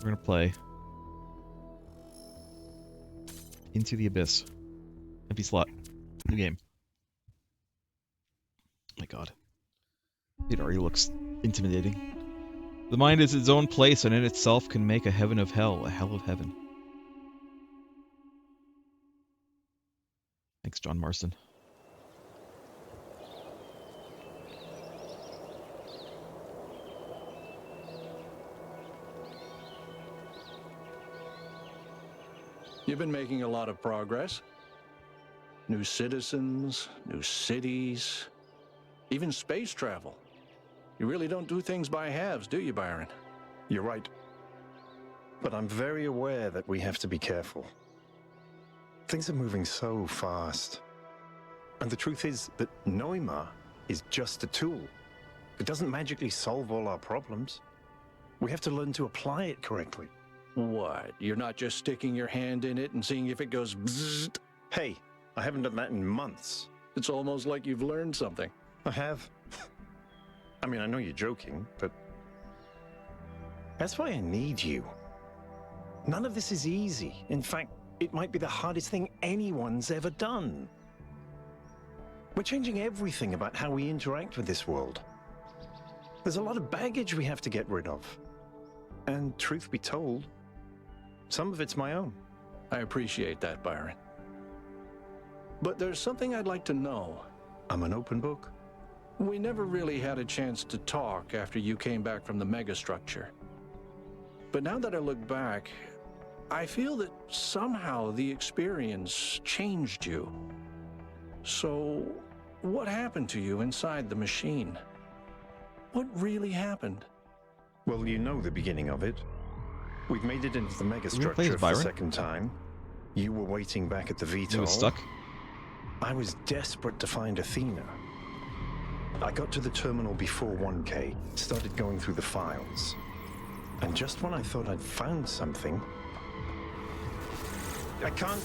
We're gonna play Into the Abyss. Empty slot. New game. My god. It already looks intimidating. The mind is its own place, and in itself can make a heaven of hell, a hell of heaven. Thanks, John Marston. You've been making a lot of progress. New citizens, new cities, even space travel. You really don't do things by halves, do you, Byron? You're right. But I'm very aware that we have to be careful. Things are moving so fast. And the truth is that Neuma is just a tool. It doesn't magically solve all our problems. We have to learn to apply it correctly. What? You're not just sticking your hand in it and seeing if it goes bzzzt? Hey, I haven't done that in months. It's almost like you've learned something. I have. I mean, I know you're joking, but that's why I need you. None of this is easy. In fact, it might be the hardest thing anyone's ever done. We're changing everything about how we interact with this world. There's a lot of baggage we have to get rid of. And truth be told, some of it's my own. I appreciate that, Byron. But there's something I'd like to know. I'm an open book. We never really had a chance to talk after you came back from the megastructure. But now that I look back, I feel that somehow the experience changed you. So, what happened to you inside the machine? What really happened? Well, you know the beginning of it. We've made it into the megastructure for the Byron? second time. You were waiting back at the You VTOL. was stuck? I was desperate to find Athena. I got to the terminal before 1K, started going through the files. And just when I thought I'd found something... I can't...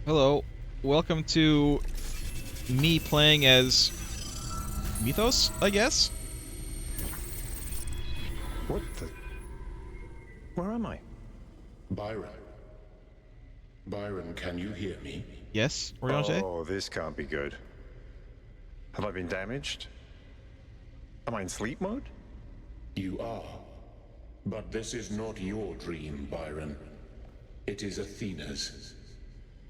Hello. Welcome to me playing as Mythos, I guess? What the... Where am I? Byron. Byron, can you hear me? Yes, Oriange? Oh, this can't be good. Have I been damaged? Am I in sleep mode? You are. But this is not your dream, Byron. It is Athena's.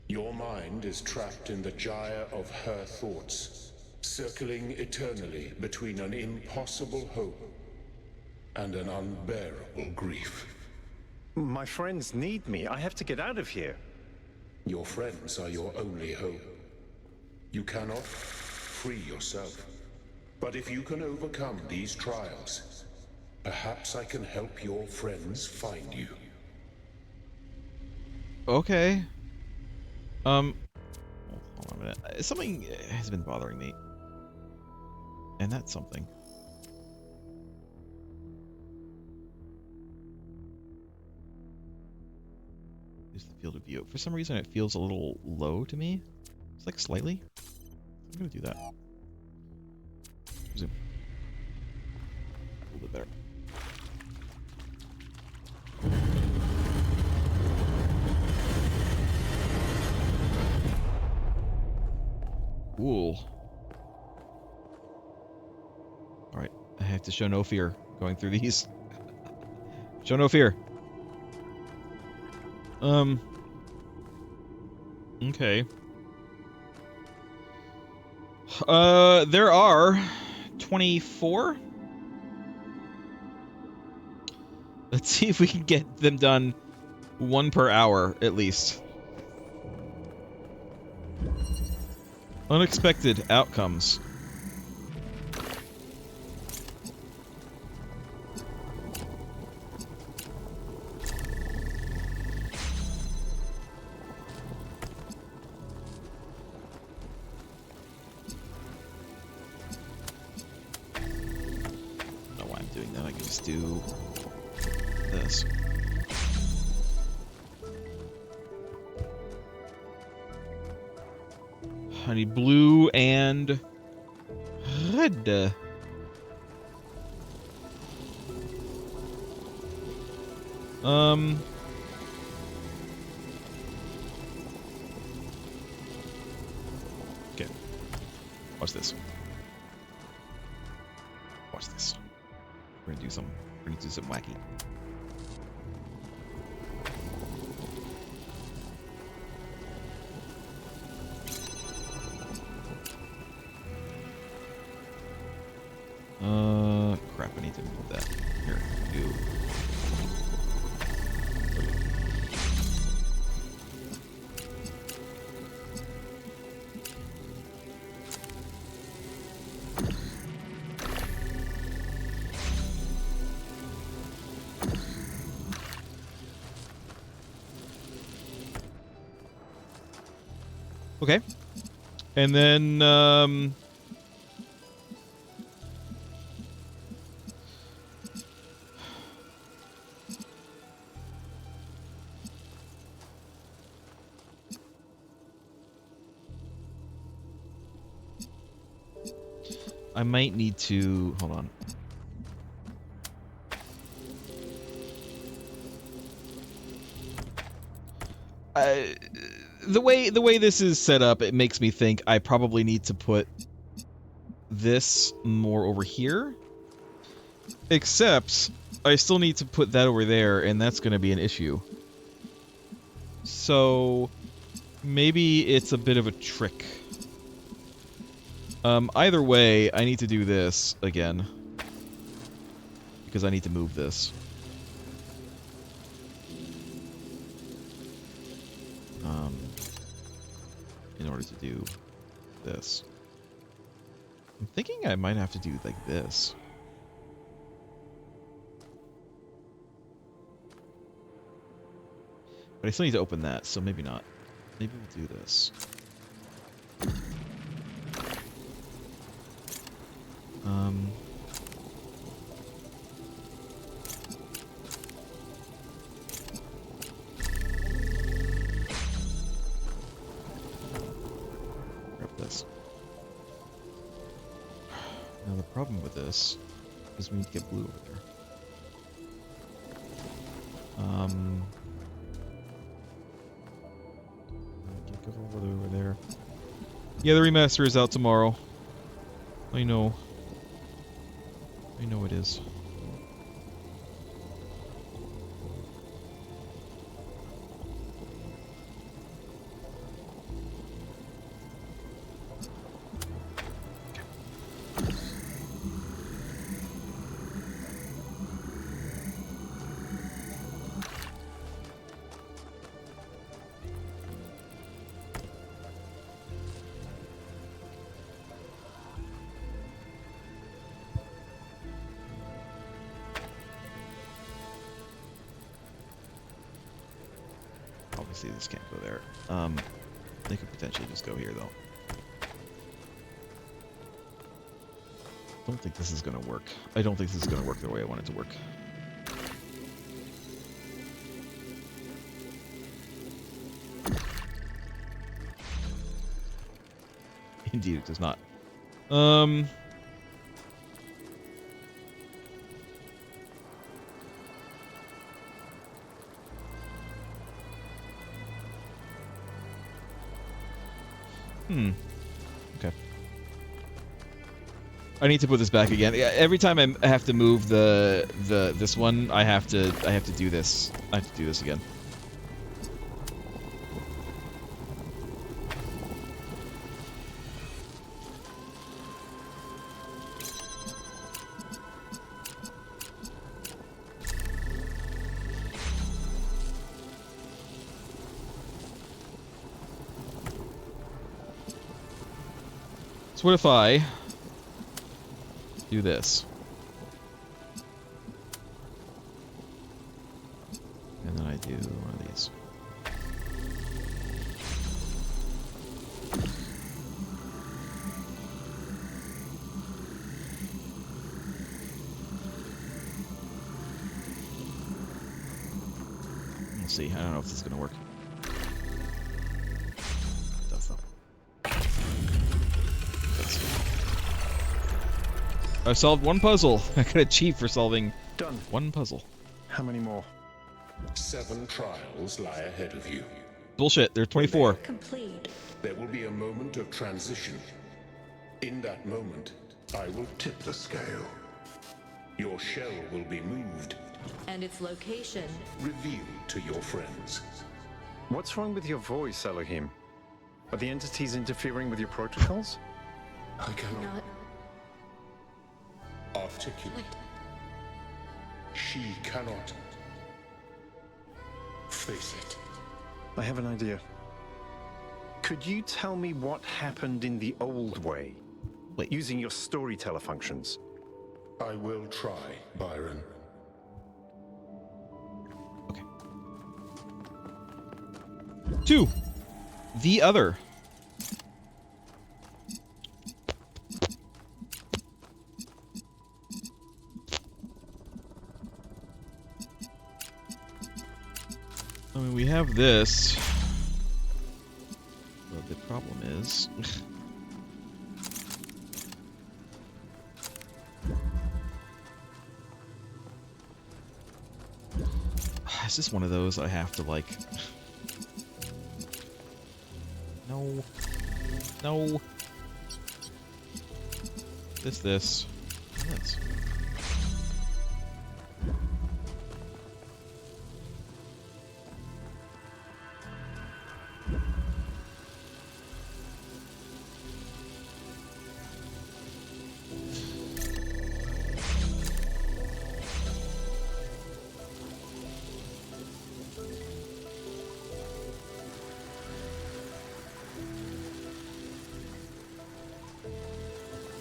Your mind is trapped in the gyre of her thoughts, circling eternally between an impossible hope and an unbearable grief. My friends need me. I have to get out of here. Your friends are your only hope. You cannot free yourself. But if you can overcome these trials, perhaps I can help your friends find you. Okay. Hold on a minute. Something has been bothering me. And that's something. Use the field of view. For some reason it feels a little low to me. It's like slightly. I'm gonna do that. Zoom. A little bit better. Cool. Alright, I have to show no fear going through these. Show no fear. Okay. There are 24? Let's see if we can get them done 1 per hour, at least. Unexpected outcomes. I don't know why I'm doing that. I can just do this. I need blue and red. Okay. Watch this. Watch this. We're gonna do some. We're gonna do something wacky. Crap, I need to move that. Here, you. Okay. And then, I might need to hold on. The way this is set up, it makes me think I probably need to put this more over here. Except I still need to put that over there, and that's going to be an issue. So maybe it's a bit of a trick. Either way, I need to do this again. Because I need to move this. In order to do this. I'm thinking I might have to do like this. But I still need to open that, so maybe not. Maybe we'll do this. Grab this. Now the problem with this is we need to get blue over there. Get over there. Yeah, the remaster is out tomorrow. I know. I know it is. Obviously this can't go there. They could potentially just go here though. Don't think this is gonna work. I don't think this is gonna work the way I want it to work. Indeed it does not. Okay. I need to put this back again. Every time I have to move this one, I have to do this. I have to do this again. So what if I do this? And then I do one of these. We'll see. I don't know if this is going to work. It does though. I've solved one puzzle. I got a cheat for solving Done. one puzzle. How many more? 7 trials lie ahead of you. Bullshit. There are 24. Complete. There will be a moment of transition. In that moment, I will tip the scale. Your shell will be moved, And its location. revealed to your friends. What's wrong with your voice, Elohim? Are the entities interfering with your protocols? I cannot Not. articulate. She cannot face it. I have an idea. Could you tell me what happened in the old way? Wait. Using your storyteller functions. I will try, Byron. Okay. 2. The other. I mean, we have this. But the problem is... Is this one of those I have to, like... No. No. This. This.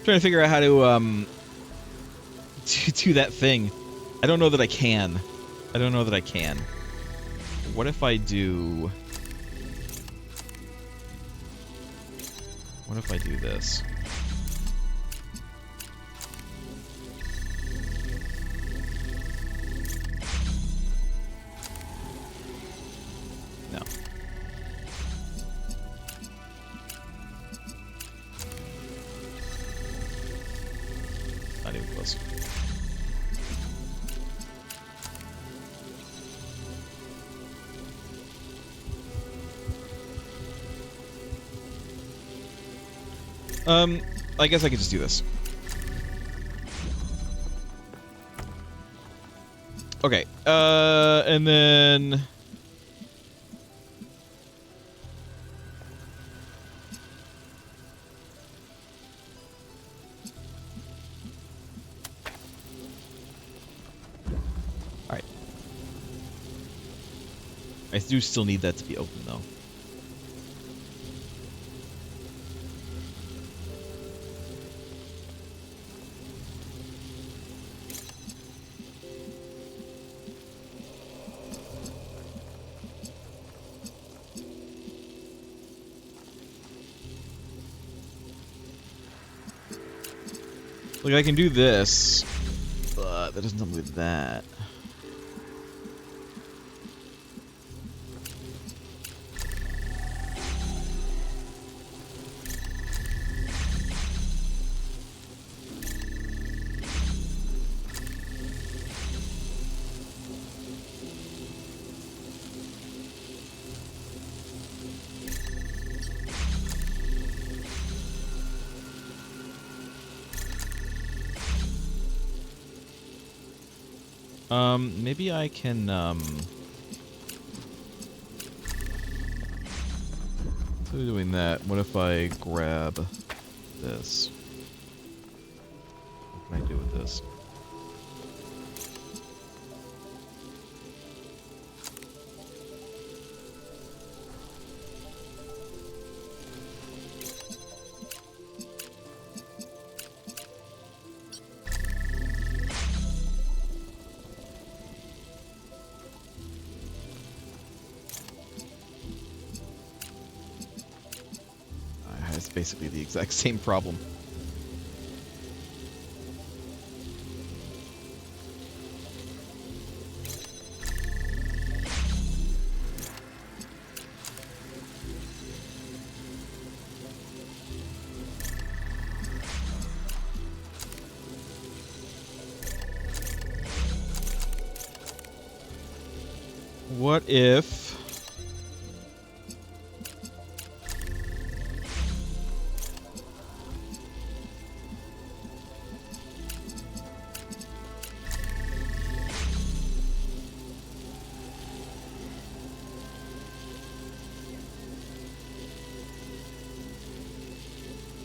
Trying to figure out how to do that thing. I don't know that I can. What if I do... What if I do this? No. Not even close. I guess I could just do this. Okay, and then... Alright. I do still need that to be open, though. Like, I can do this, but that doesn't tell me that. Maybe I can, instead of doing that, what if I grab this? What can I do with this? It's basically the exact same problem. What if...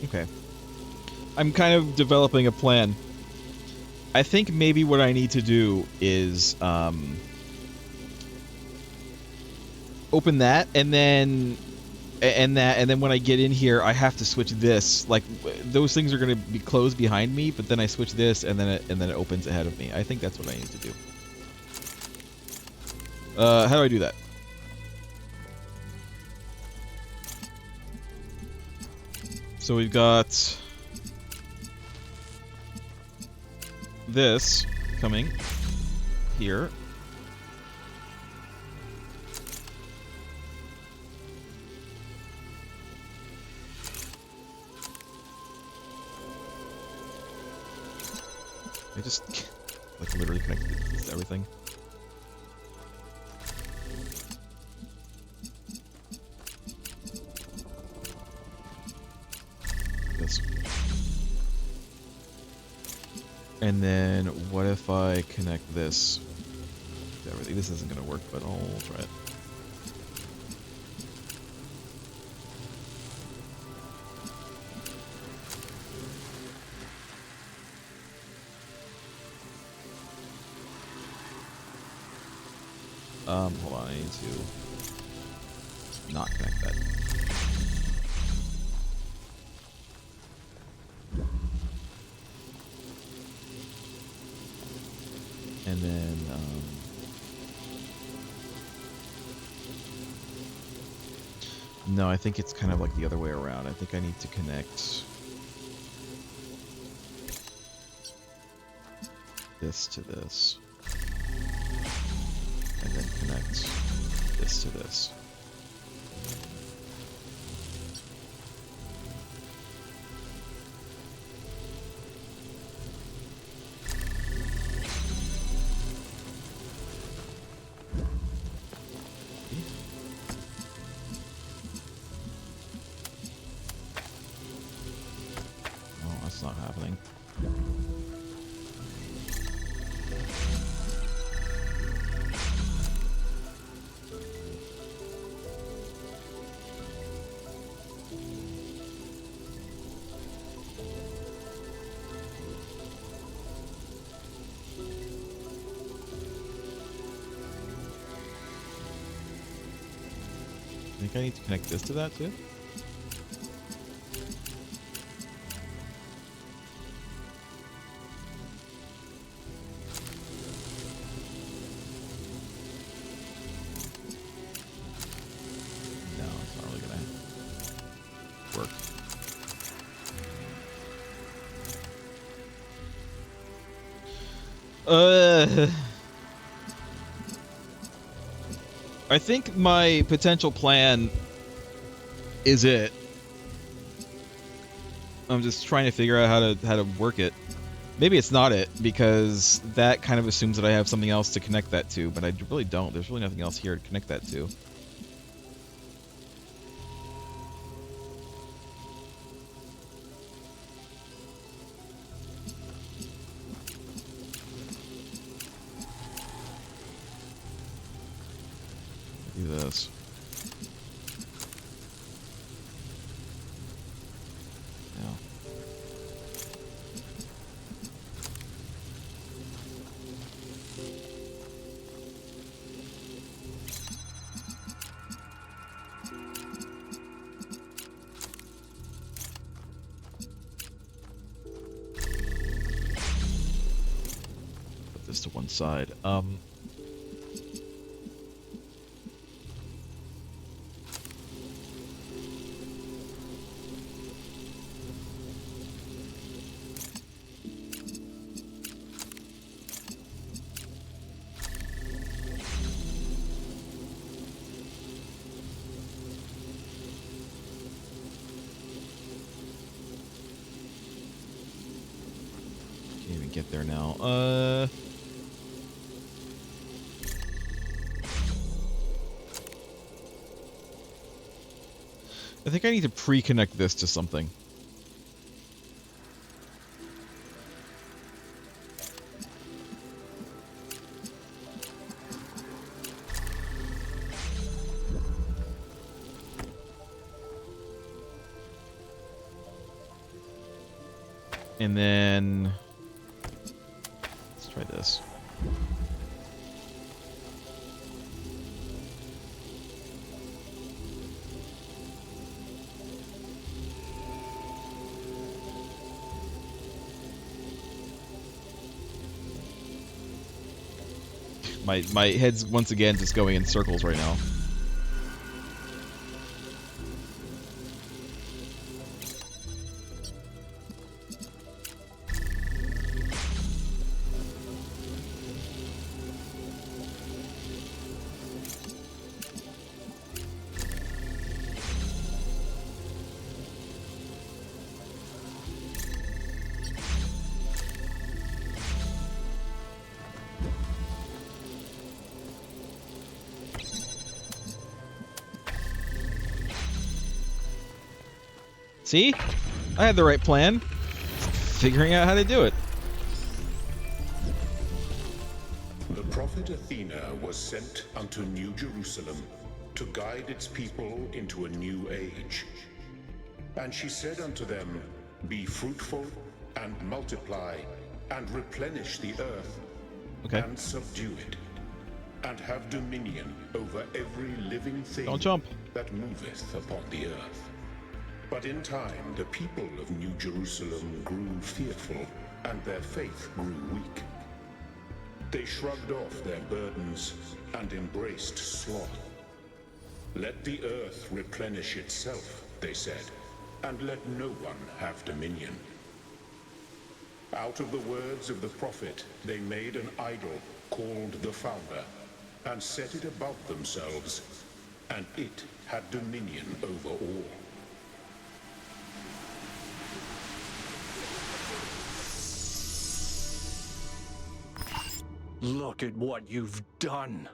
Okay. I'm kind of developing a plan. I think maybe what I need to do is open that, and then when I get in here, I have to switch this. Like those things are going to be closed behind me, but then I switch this, and then it opens ahead of me. I think that's what I need to do. How do I do that? So we've got this coming here. I just like literally connected this to everything. This. And then what if I connect this to everything? This isn't going to work, but I'll try it. Hold on, I need to not connect that. And then, no, I think it's kind of like the other way around. I think I need to connect this to this. And then connect this to this. Oh, that's not happening. I think I need to connect this to that too. No, it's not really gonna work. I think my potential plan is it. I'm just trying to figure out how to work it. Maybe it's not it, because that kind of assumes that I have something else to connect that to, but I really don't. There's really nothing else here to connect that to. Do this. Yeah. Put this to one side. Can't even get there now. I think I need to pre-connect this to something. And then let's try this. My head's once again just going in circles right now. See? I had the right plan. Figuring out how to do it. The prophet Athena was sent unto New Jerusalem to guide its people into a new age. And she said unto them, Be fruitful and multiply and replenish the earth and subdue it, and have dominion over every living thing that moveth upon the earth. But in time, the people of New Jerusalem grew fearful, and their faith grew weak. They shrugged off their burdens and embraced sloth. Let the earth replenish itself, they said, and let no one have dominion. Out of the words of the prophet, they made an idol called the Founder, and set it above themselves, and it had dominion over all. Look at what you've done.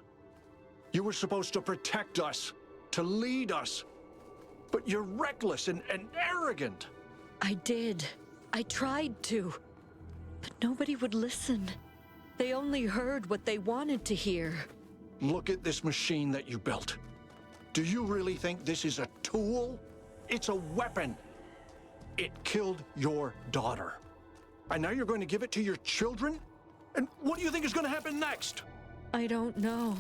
You were supposed to protect us, to lead us. But you're reckless and arrogant. I did. I tried to. But nobody would listen. They only heard what they wanted to hear. Look at this machine that you built. Do you really think this is a tool? It's a weapon. It killed your daughter. And now you're going to give it to your children? And what do you think is going to happen next? I don't know.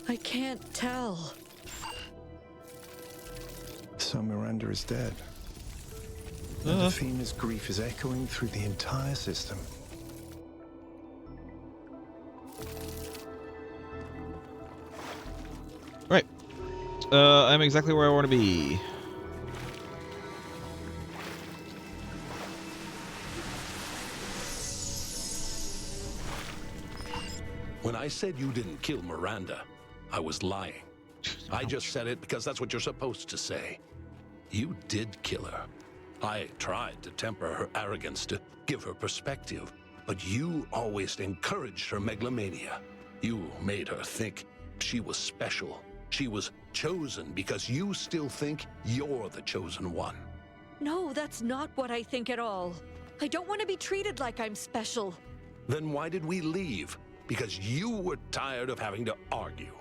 I can't tell. So Miranda is dead. And Athena's grief is echoing through the entire system. Right. I'm exactly where I want to be. When I said you didn't kill Miranda, I was lying. I just said it because that's what you're supposed to say. You did kill her. I tried to temper her arrogance, to give her perspective, but you always encouraged her megalomania. You made her think she was special. She was chosen because you still think you're the chosen one. No, that's not what I think at all. I don't want to be treated like I'm special. Then why did we leave? Because you were tired of having to argue.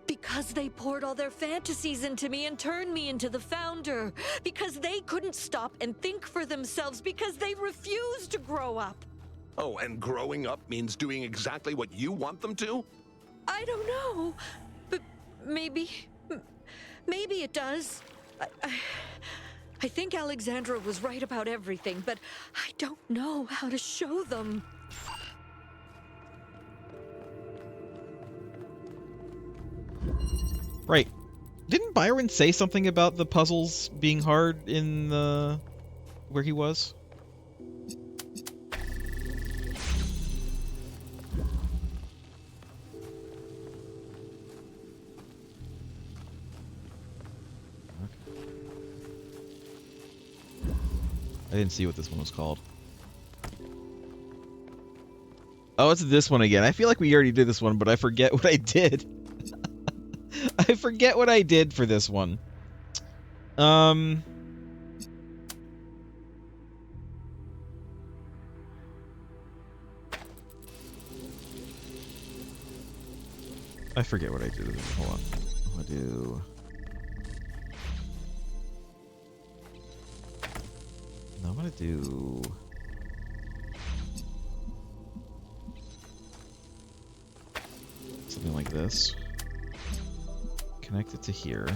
Because they poured all their fantasies into me and turned me into the Founder. Because they couldn't stop and think for themselves. Because they refused to grow up. Oh, and growing up means doing exactly what you want them to? I don't know. But maybe it does. I think Alexandra was right about everything, but I don't know how to show them. Right. Didn't Byron say something about the puzzles being hard in the... where he was? I didn't see what this one was called. Oh, it's this one again. I feel like we already did this one, but I forget what I did. I forget what I did for this one. I forget what I did. Hold on. I'm gonna do. No, I'm gonna do. Something like this. Connect it to here.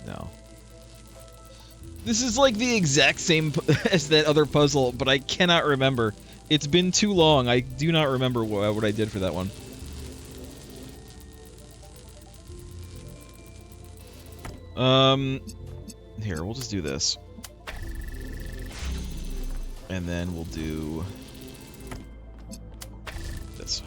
No. This is like the exact same as that other puzzle, but I cannot remember. It's been too long. I do not remember what I did for that one. Here, we'll just do this. And then we'll do this.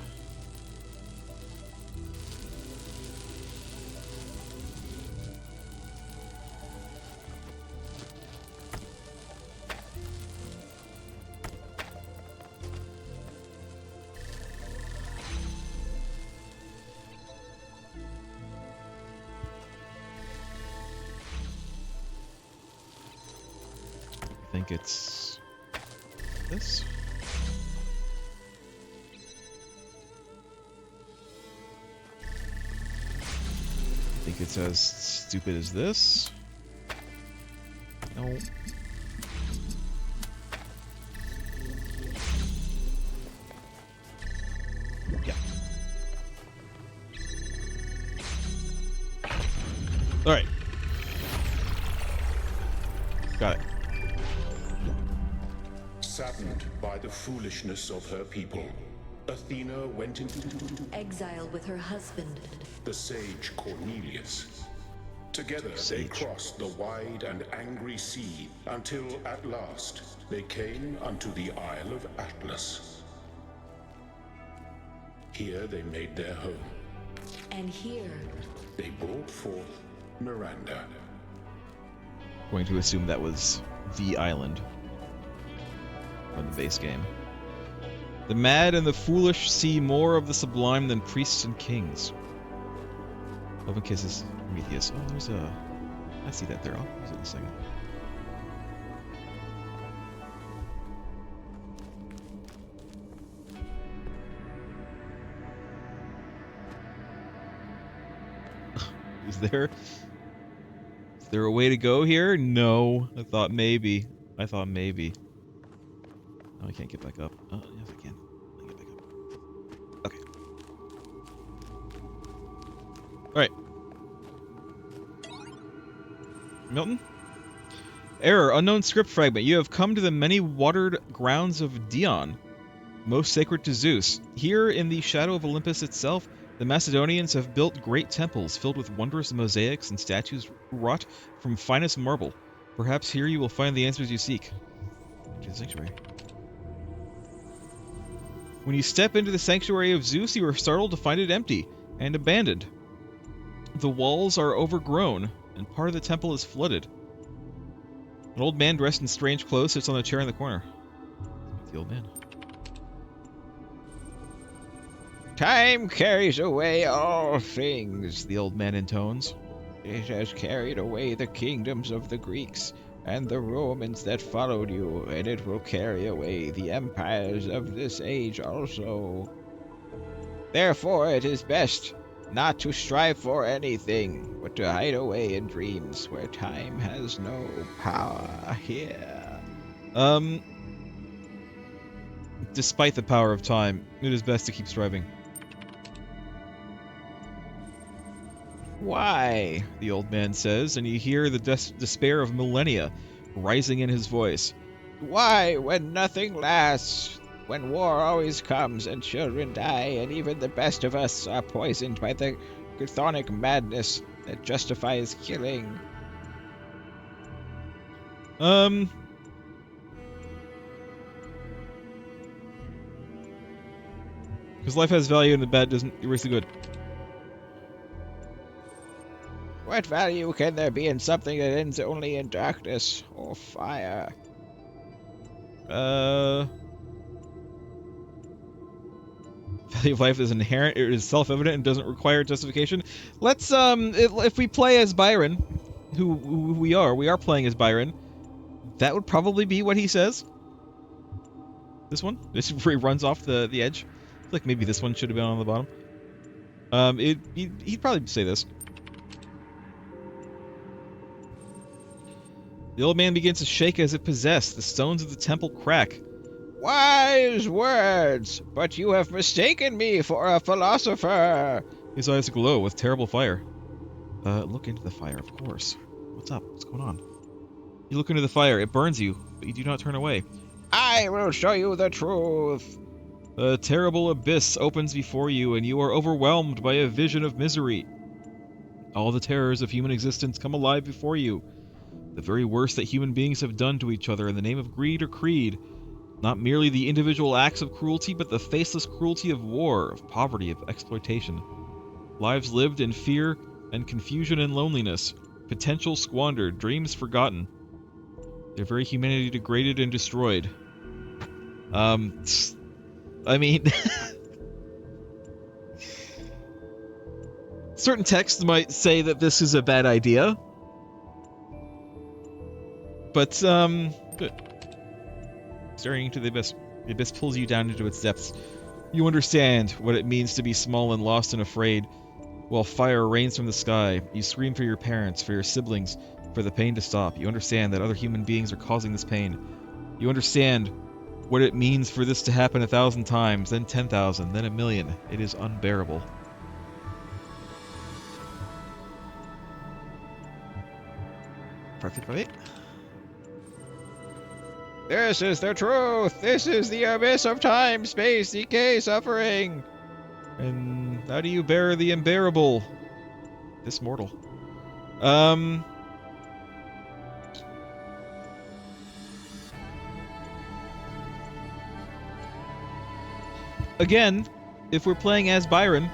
I think it's this. I think it's as stupid as this. No. Yeah. All right. Got it. Saddened by the foolishness of her people, Athena went into Exile with her husband. the sage Cornelius. Together they crossed the wide and angry sea until at last they came unto the Isle of Atlas. Here they made their home. And here, They brought forth Miranda. Going to assume that was the island from the base game. The mad and the foolish see more of the sublime than priests and kings. Love and kisses, Prometheus. Oh, there's a... I see that there. I'll use it in a second. Is there a way to go here? No. I thought maybe. Oh, I can't get back up. Oh, yes, I can. I can get back up. Okay. Alright. Milton? Error. Unknown script fragment. You have come to the many-watered grounds of Dion, most sacred to Zeus. Here, in the shadow of Olympus itself, the Macedonians have built great temples filled with wondrous mosaics and statues wrought from finest marble. Perhaps here you will find the answers you seek. To the sanctuary. When you step into the sanctuary of Zeus, you are startled to find it empty and abandoned. The walls are overgrown, and part of the temple is flooded. An old man dressed in strange clothes sits on a chair in the corner. The old man. Time carries away all things, the old man intones. It has carried away the kingdoms of the Greeks and the Romans that followed you, and it will carry away the empires of this age also. Therefore it is best not to strive for anything, but to hide away in dreams where time has no power here. Despite the power of time, it is best to keep striving. Why? The old man says, and you hear the despair of millennia rising in his voice. Why, when nothing lasts? When war always comes and children die, and even the best of us are poisoned by the chthonic madness that justifies killing. Because life has value and the bad doesn't erase the good. What value can there be in something that ends only in darkness or fire? Value of life is inherent, it is self-evident, and doesn't require justification. Let's, if we play as Byron, who we are playing as Byron, that would probably be what he says. This one? This is where he runs off the edge. I feel like maybe this one should have been on the bottom. He'd probably say this. The old man begins to shake as if possessed. The stones of the temple crack. Wise words, but you have mistaken me for a philosopher. His eyes glow with terrible fire. Look into the fire, of course. What's up? What's going on? You look into the fire. It burns you, but you do not turn away. I will show you the truth. A terrible abyss opens before you, and you are overwhelmed by a vision of misery. All the terrors of human existence come alive before you. The very worst that human beings have done to each other in the name of greed or creed. Not merely the individual acts of cruelty, but the faceless cruelty of war, of poverty, of exploitation. Lives lived in fear and confusion and loneliness. Potential squandered, dreams forgotten. Their very humanity degraded and destroyed. I mean... certain texts might say that this is a bad idea. But, good. Staring into the abyss pulls you down into its depths. You understand what it means to be small and lost and afraid. While fire rains from the sky, you scream for your parents, for your siblings, for the pain to stop. You understand that other human beings are causing this pain. You understand what it means for this to happen 1,000 times, then 10,000, then 1,000,000. It is unbearable. Part 58. This is the truth! This is the abyss of time, space, decay, suffering! And how do you bear the unbearable? This mortal. Again, if we're playing as Byron...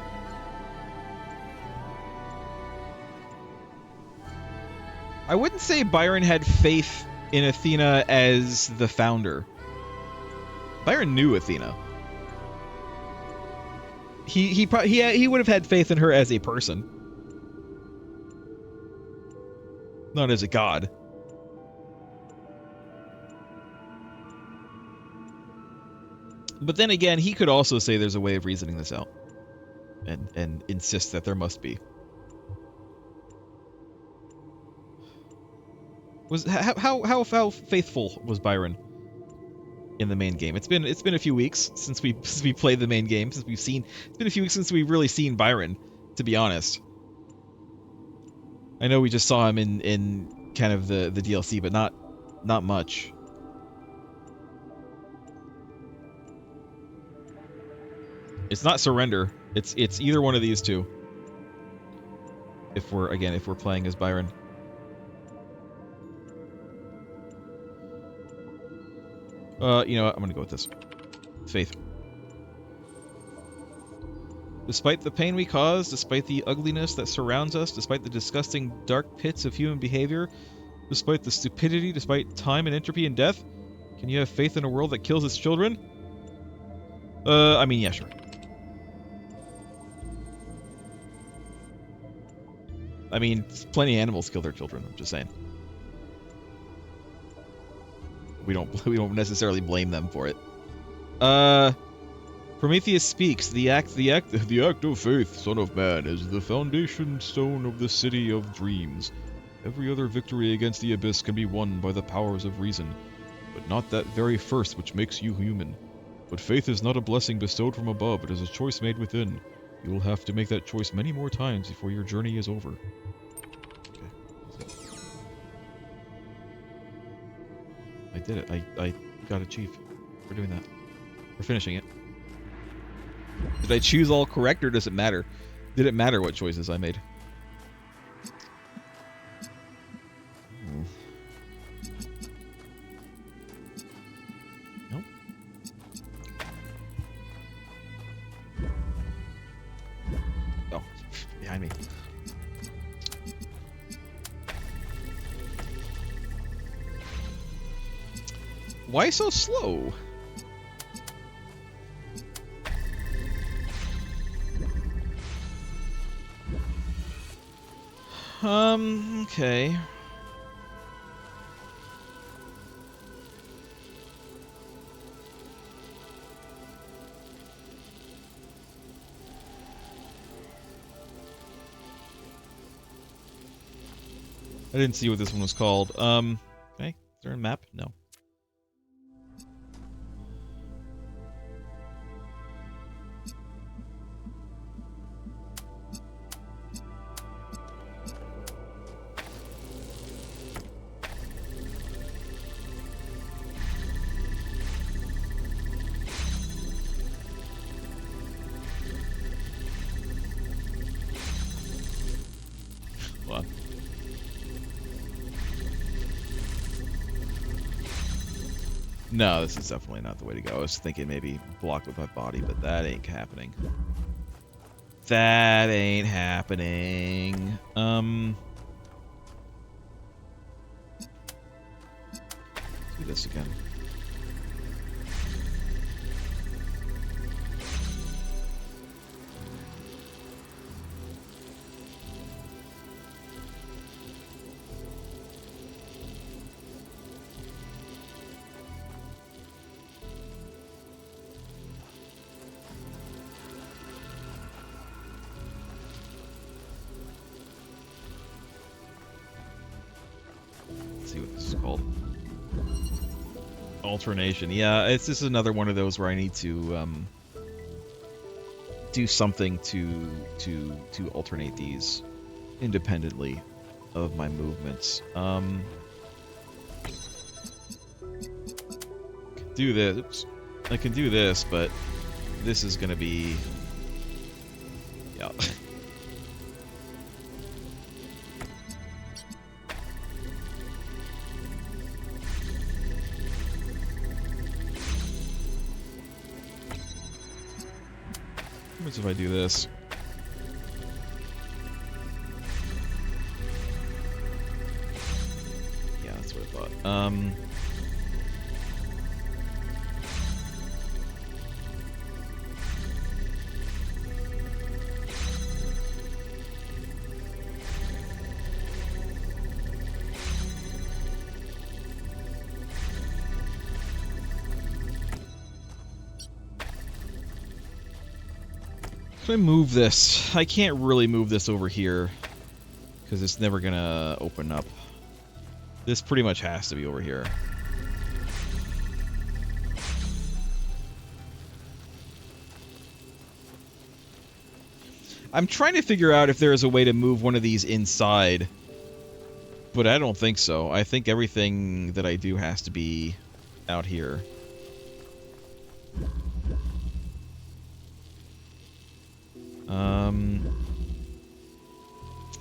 I wouldn't say Byron had faith in Athena as the founder. Byron knew Athena. He would have had faith in her as a person, not as a god. But then again, he could also say there's a way of reasoning this out, and insist that there must be. How faithful was Byron in the main game? It's been a few weeks since we played the main game, since we've seen. It's been a few weeks since we've really seen Byron, to be honest. I know we just saw him in kind of the DLC, but not much. It's not surrender. It's either one of these two. If we're playing as Byron. You know what? I'm gonna go with this. Faith. Despite the pain we cause, despite the ugliness that surrounds us, despite the disgusting dark pits of human behavior, despite the stupidity, despite time and entropy and death, can you have faith in a world that kills its children? I mean, yeah, sure. I mean, plenty of animals kill their children, I'm just saying. We don't necessarily blame them for it. Prometheus speaks. The act of faith, son of man, is the foundation stone of the city of dreams. Every other victory against the abyss can be won by the powers of reason, but not that very first which makes you human. But faith is not a blessing bestowed from above, it is a choice made within. You will have to make that choice many more times before your journey is over. I did it. I got achieved. We're doing that. We're finishing it. Did I choose all correct, or does it matter? Did it matter what choices I made? Nope. Oh, behind me. Why so slow? Okay. I didn't see what this one was called. Okay. Is there a map? No. Hold on. No, this is definitely not the way to go. I was thinking maybe block with my body, but that ain't happening. That ain't happening. Do this again. Let's see what this is called. Alternation. Yeah, this is another one of those where I need to do something to alternate these independently of my movements. Do this. Oops. I can do this, but this is gonna be, yeah. What if I do this? Yeah, that's what I thought. Can I move this? I can't really move this over here because it's never gonna open up. This pretty much has to be over here. I'm trying to figure out if there is a way to move one of these inside, but I don't think so. I think everything that I do has to be out here.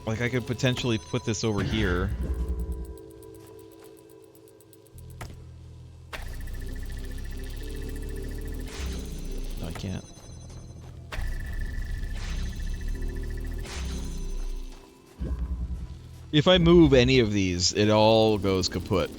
Like I could potentially put this over here. No, I can't. If I move any of these, it all goes kaput.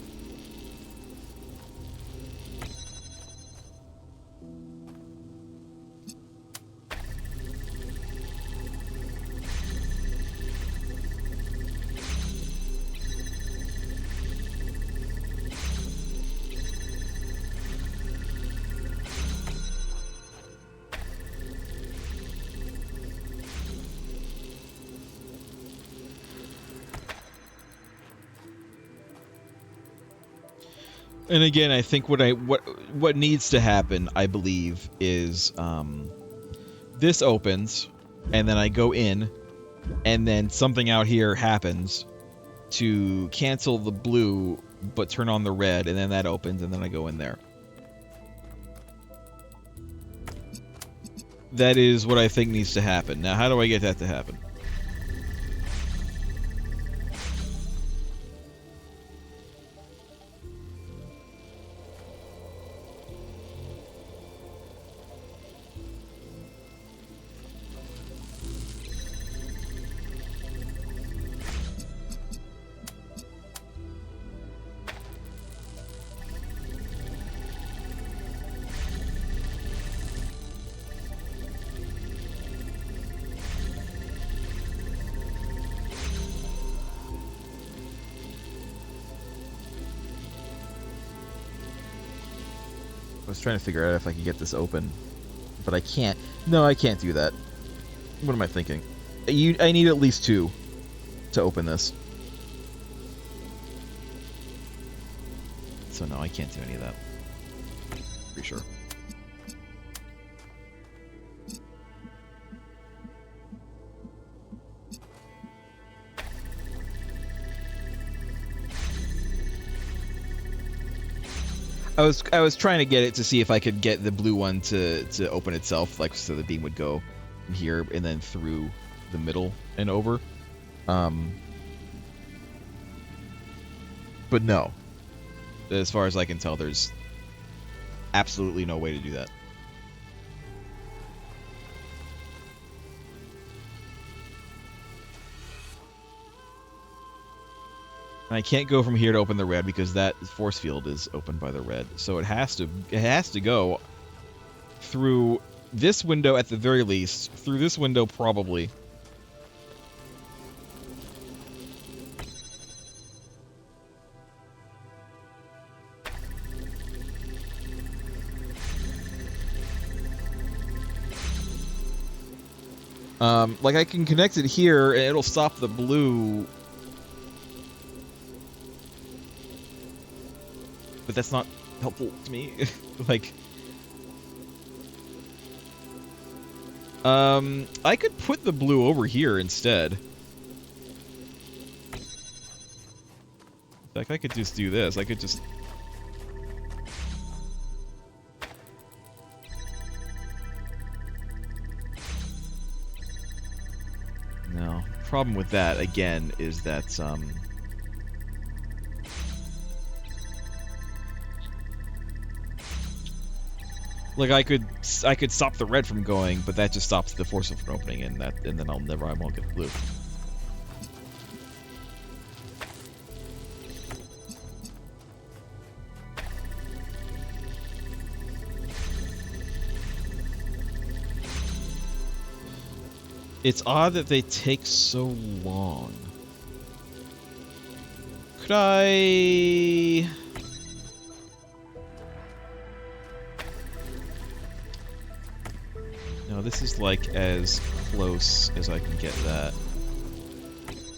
And again, I think what needs to happen, I believe, is this opens, and then I go in, and then something out here happens to cancel the blue, but turn on the red, and then that opens, and then I go in there. That is what I think needs to happen. Now, how do I get that to happen? was trying to figure out if I could get this open, but I can't. No, I can't do that. What am I thinking? I need at least 2 to open this. So no, I can't do any of that. Pretty sure. I was trying to get it to see if I could get the blue one to open itself, like so the beam would go from here and then through the middle and over. But no. As far as I can tell, there's absolutely no way to do that. And I can't go from here to open the red because that force field is opened by the red. So it has to go through this window at the very least, through this window probably. Like I can connect it here and it'll stop the blue. But that's not helpful to me. Like, I could put the blue over here instead. Like, I could just do this. I could just... No. Problem with that, again, is that, like I could stop the red from going, but that just stops the force from opening, and then I won't get the blue. It's odd that they take so long. Could I? No, this is like as close as I can get that.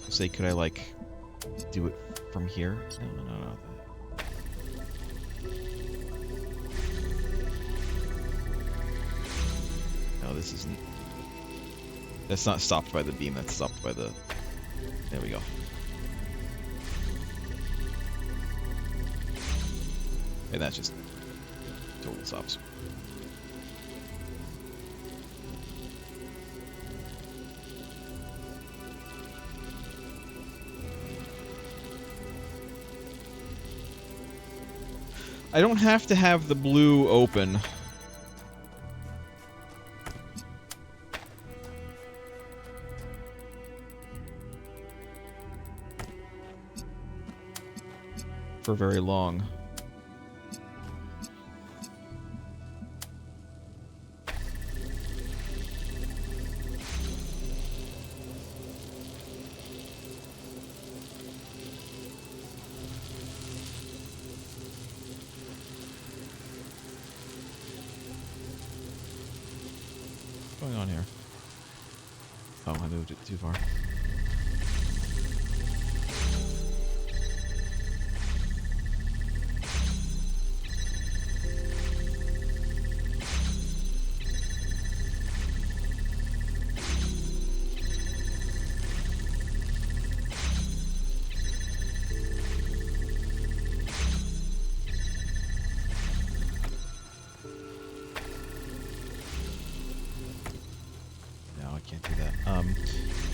Say, could I like do it from here? No. No, this isn't. That's not stopped by the beam. That's stopped by the. There we go. And that just totally stops. I don't have to have the blue open. For very long. What's going on here? Oh, I moved it too far.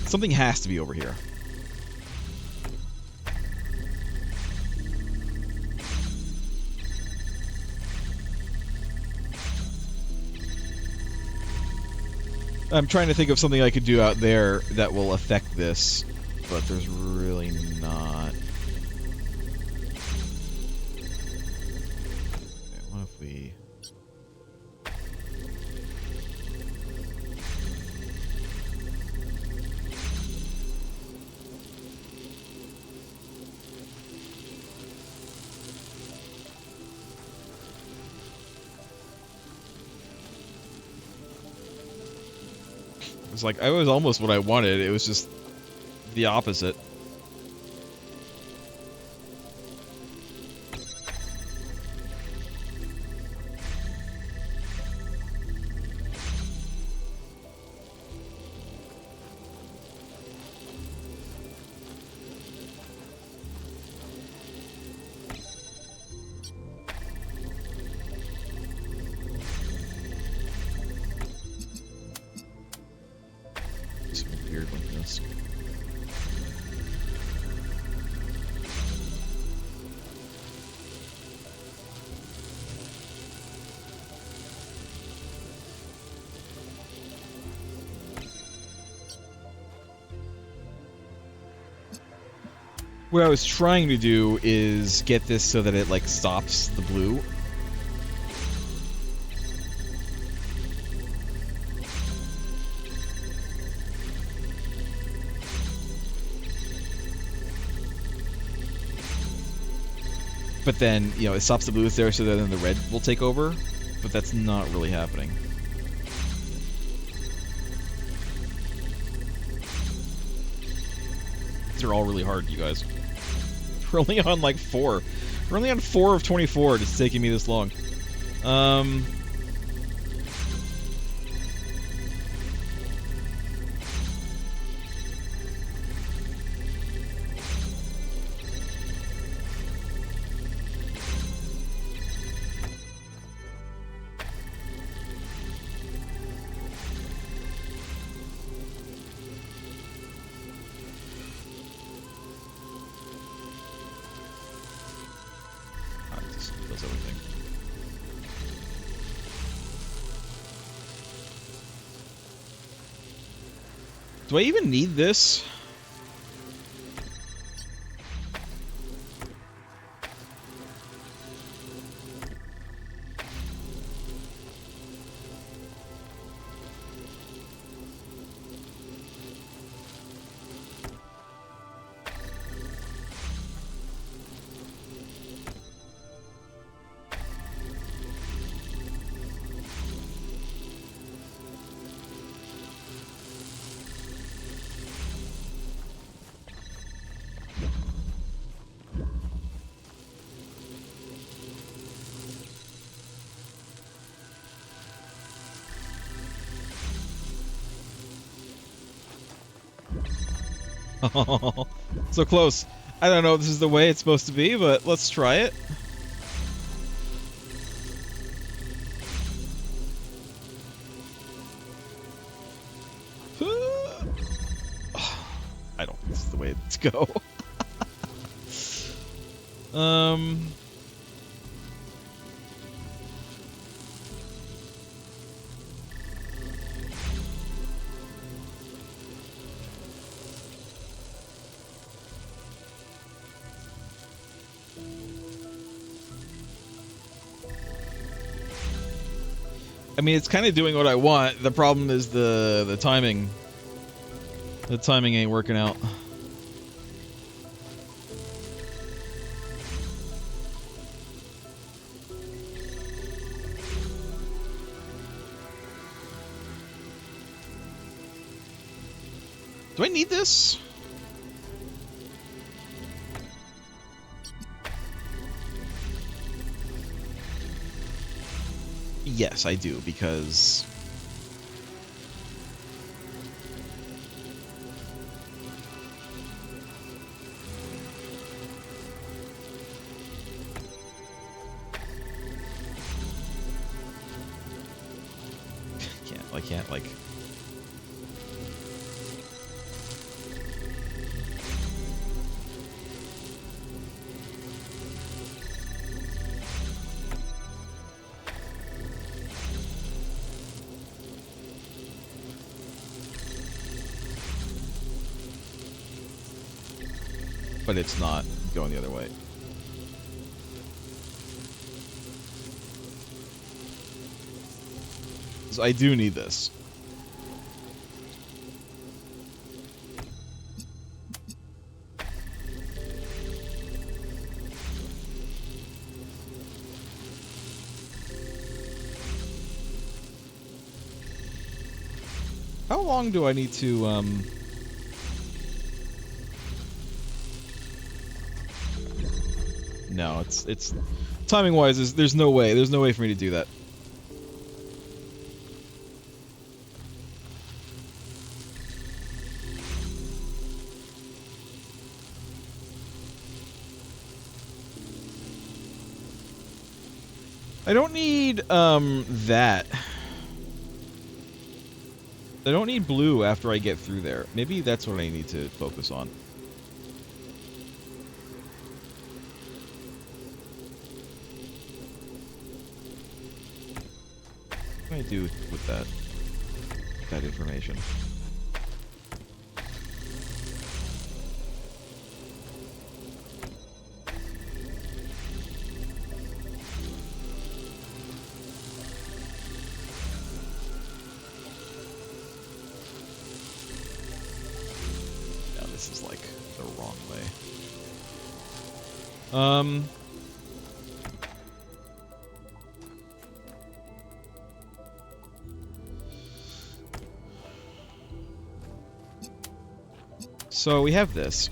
Something has to be over here. I'm trying to think of something I could do out there that will affect this, but there's really not. Okay, what if we... It's like, I was almost what I wanted. It was just the opposite. Weird like this. What I was trying to do is get this so that it like stops the blue. But then, you know, it stops the blue there so that then the red will take over. But that's not really happening. These are all really hard, you guys. We're only on like 4. We're only on 4 of 24. It's taking me this long. Everything. Do I even need this? So close. I don't know if this is the way it's supposed to be, but let's try it. I don't think this is the way to go. I mean, it's kind of doing what I want. The problem is the timing. The timing ain't working out. Do I need this? Yes, I do, because... I can't, like... But it's not going the other way. So I do need this. How long do I need to, No, it's... Timing-wise, there's no way. There's no way for me to do that. I don't need, that. I don't need blue after I get through there. Maybe that's what I need to focus on. What do I do with that information? This is like the wrong way. So we have this.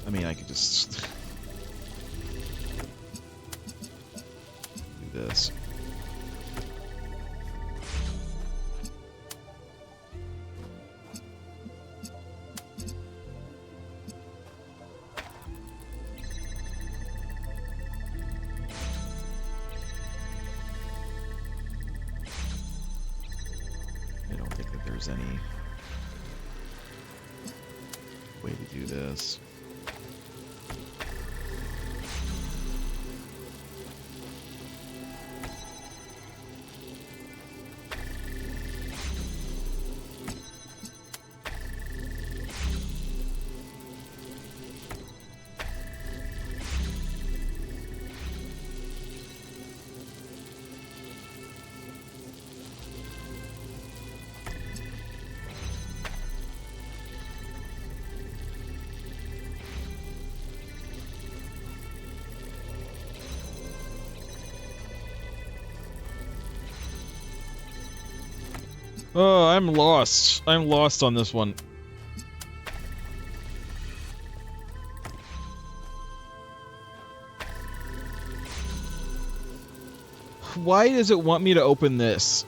I mean, I could just do this. I don't think that there's any way to do this. Oh, I'm lost. I'm lost on this one. Why does it want me to open this?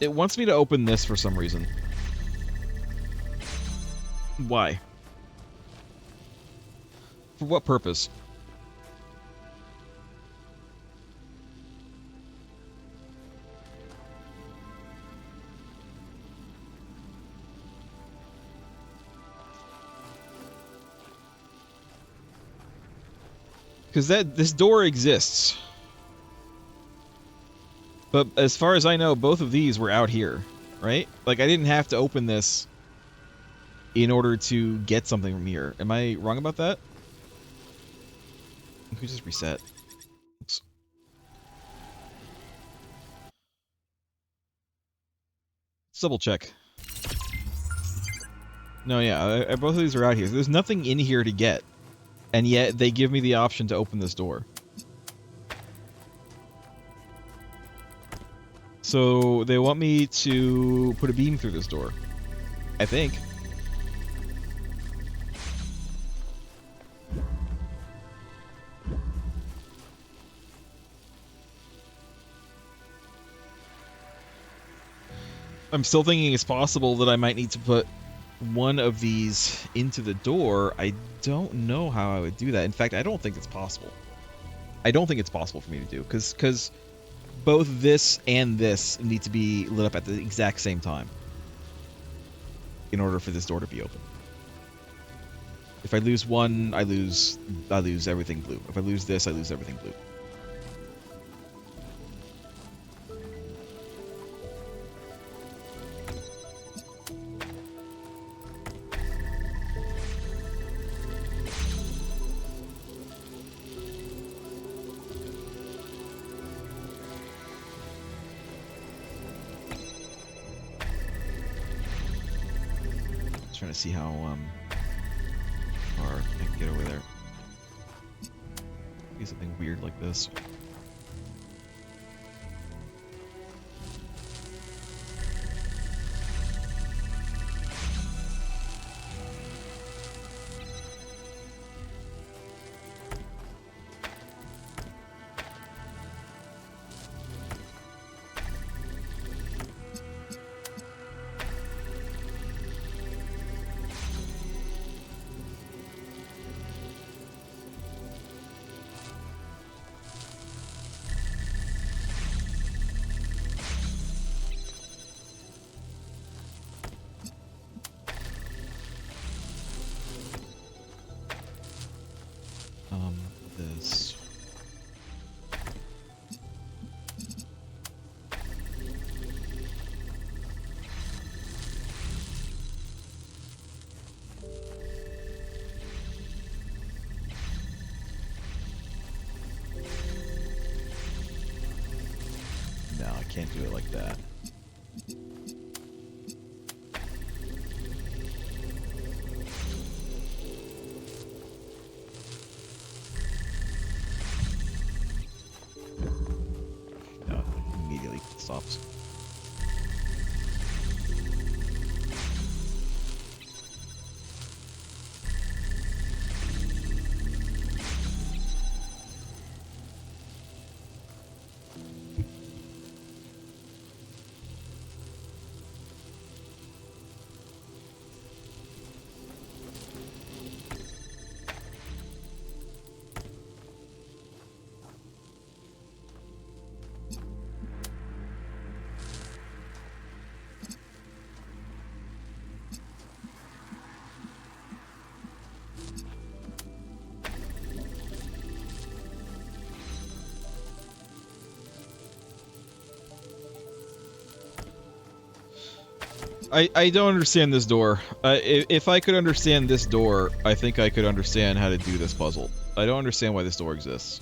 It wants me to open this for some reason. Why? For what purpose? Because this door exists. But as far as I know, both of these were out here, right? Like, I didn't have to open this in order to get something from here. Am I wrong about that? We just reset. Oops. Let's double check. No, yeah, both of these are out here. There's nothing in here to get. And yet, they give me the option to open this door. So, they want me to put a beam through this door. I think. I'm still thinking it's possible that I might need to put one of these into the door. I don't know how I would do that. In fact, I don't think it's possible. I don't think it's possible for me to do, because both this and this need to be lit up at the exact same time in order for this door to be open. If I lose one, I lose everything blue. If I lose this, I lose everything blue. trying to see how far I can get over there. Maybe something weird like this. This. No, I can't do it like that. No, immediately stops. I don't understand this door. If I could understand this door, I think I could understand how to do this puzzle. I don't understand why this door exists.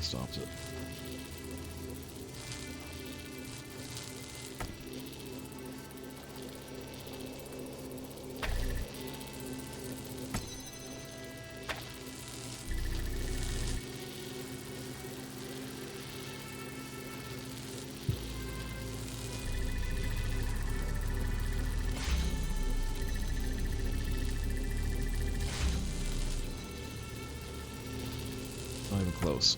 Stops it. Not even close.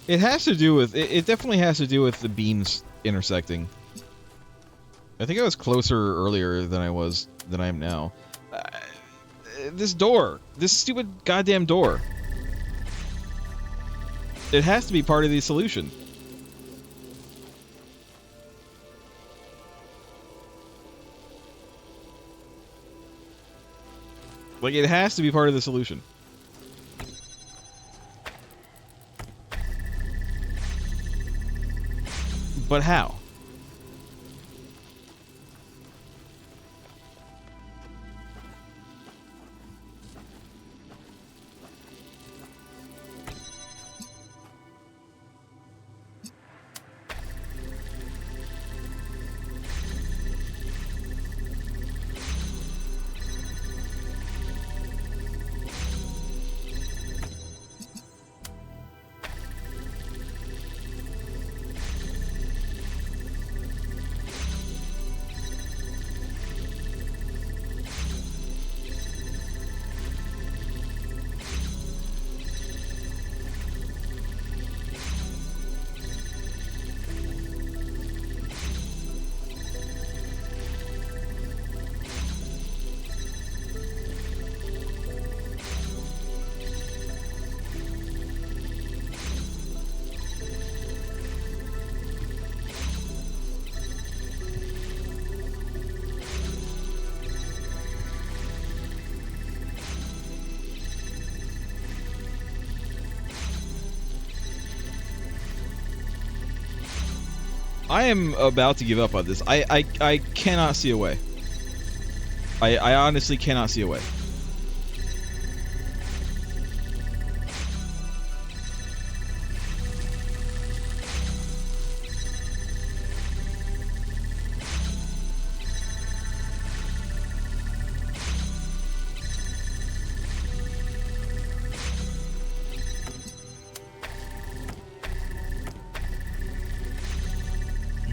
It has to do with it definitely has to do with the beams intersecting. I think I was closer earlier than I am now. This door, this stupid goddamn door. It has to be part of the solution. Like, it has to be part of the solution. But how? I am about to give up on this. I cannot see a way. I honestly cannot see a way.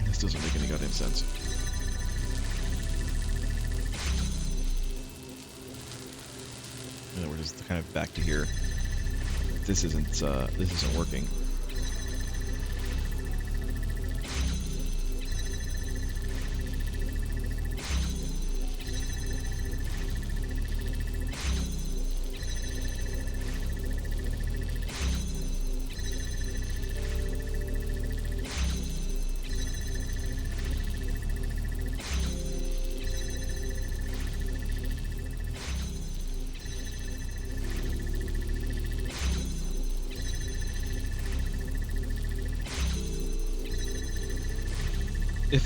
This doesn't make any goddamn sense. Yeah, we're just kind of back to here. This isn't working.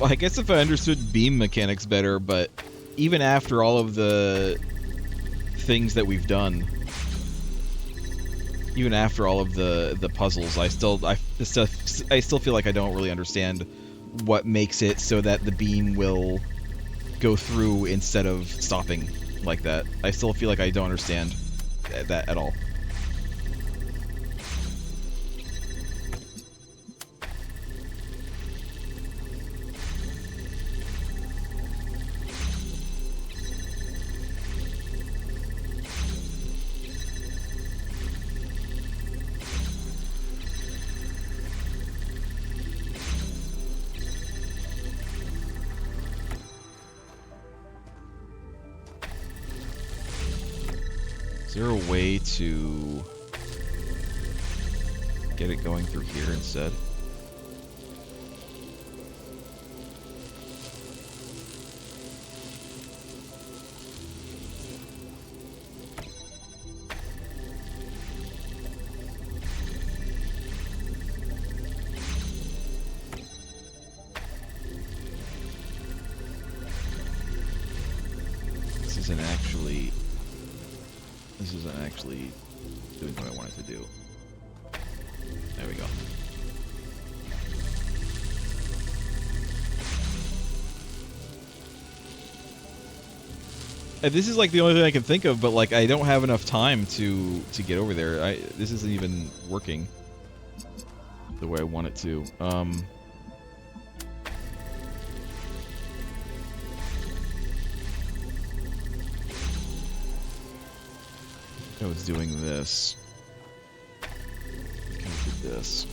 I guess if I understood beam mechanics better, but even after all of the things that we've done, even after all of the puzzles, I still feel like I don't really understand what makes it so that the beam will go through instead of stopping like that. I still feel like I don't understand that at all. Is there a way to get it going through here instead? This isn't actually doing what I wanted to do. There we go. And this is like the only thing I can think of, but like I don't have enough time to get over there. This isn't even working the way I want it to. I was doing this. Can I do this?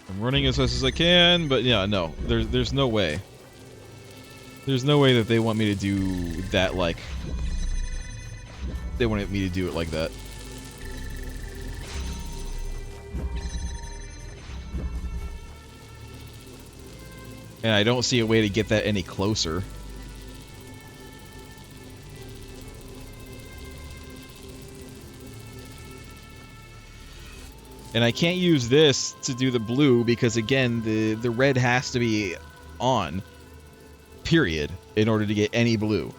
I'm running as fast as I can, but yeah, no. There's no way. There's no way that they want me to do that, like... They wanted me to do it like that. And I don't see a way to get that any closer. And I can't use this to do the blue because, again, the red has to be on, period, in order to get any blue.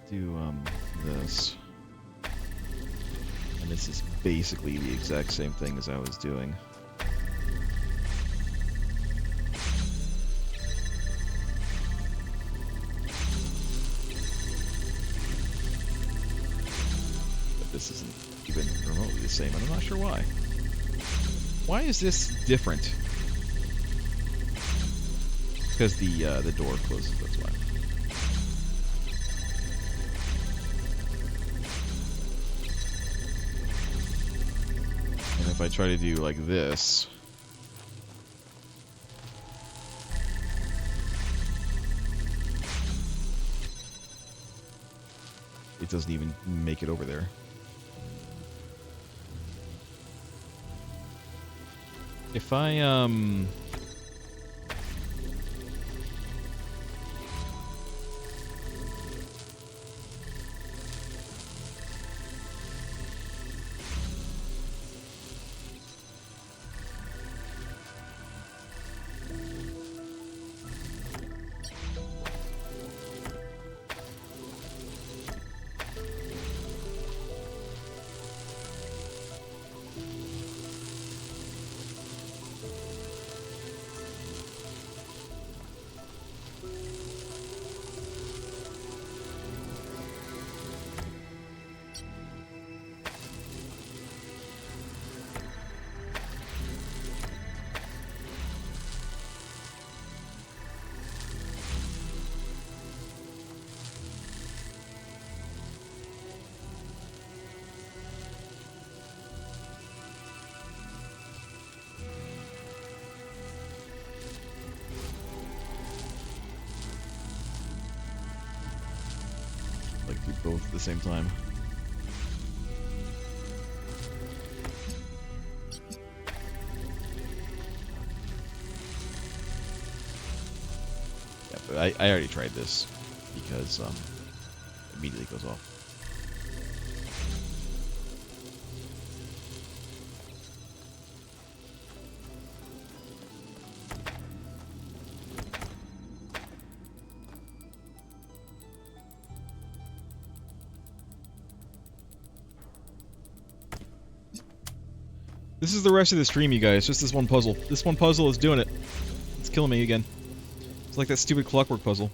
Do this, and this is basically the exact same thing as I was doing. But this isn't even remotely the same, and I'm not sure why. Why is this different? Because the door closes, that's why. And if I try to do like this, it doesn't even make it over there. If I do both at the same time. Yeah, but I already tried this because it immediately goes off. This is the rest of the stream, you guys. Just this one puzzle. This one puzzle is doing it. It's killing me again. It's like that stupid clockwork puzzle.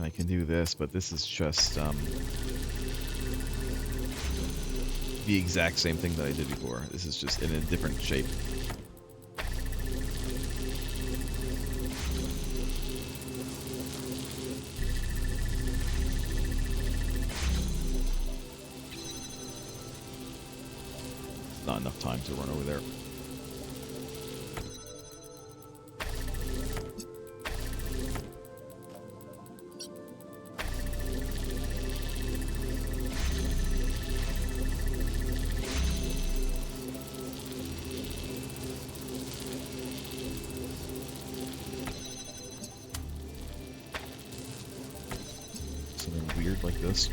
I can do this, but this is just the exact same thing that I did before. This is just in a different shape. It's not enough time to run over there. Like this.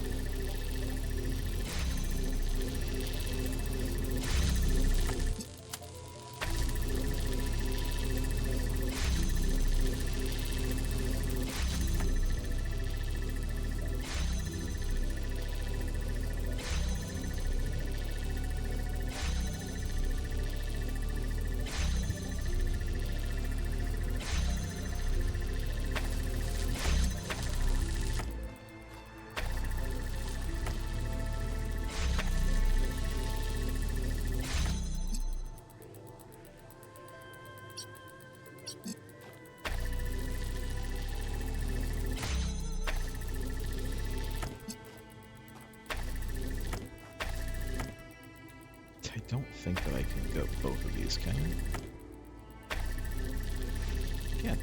I don't think that I can go both of these, can I? Can.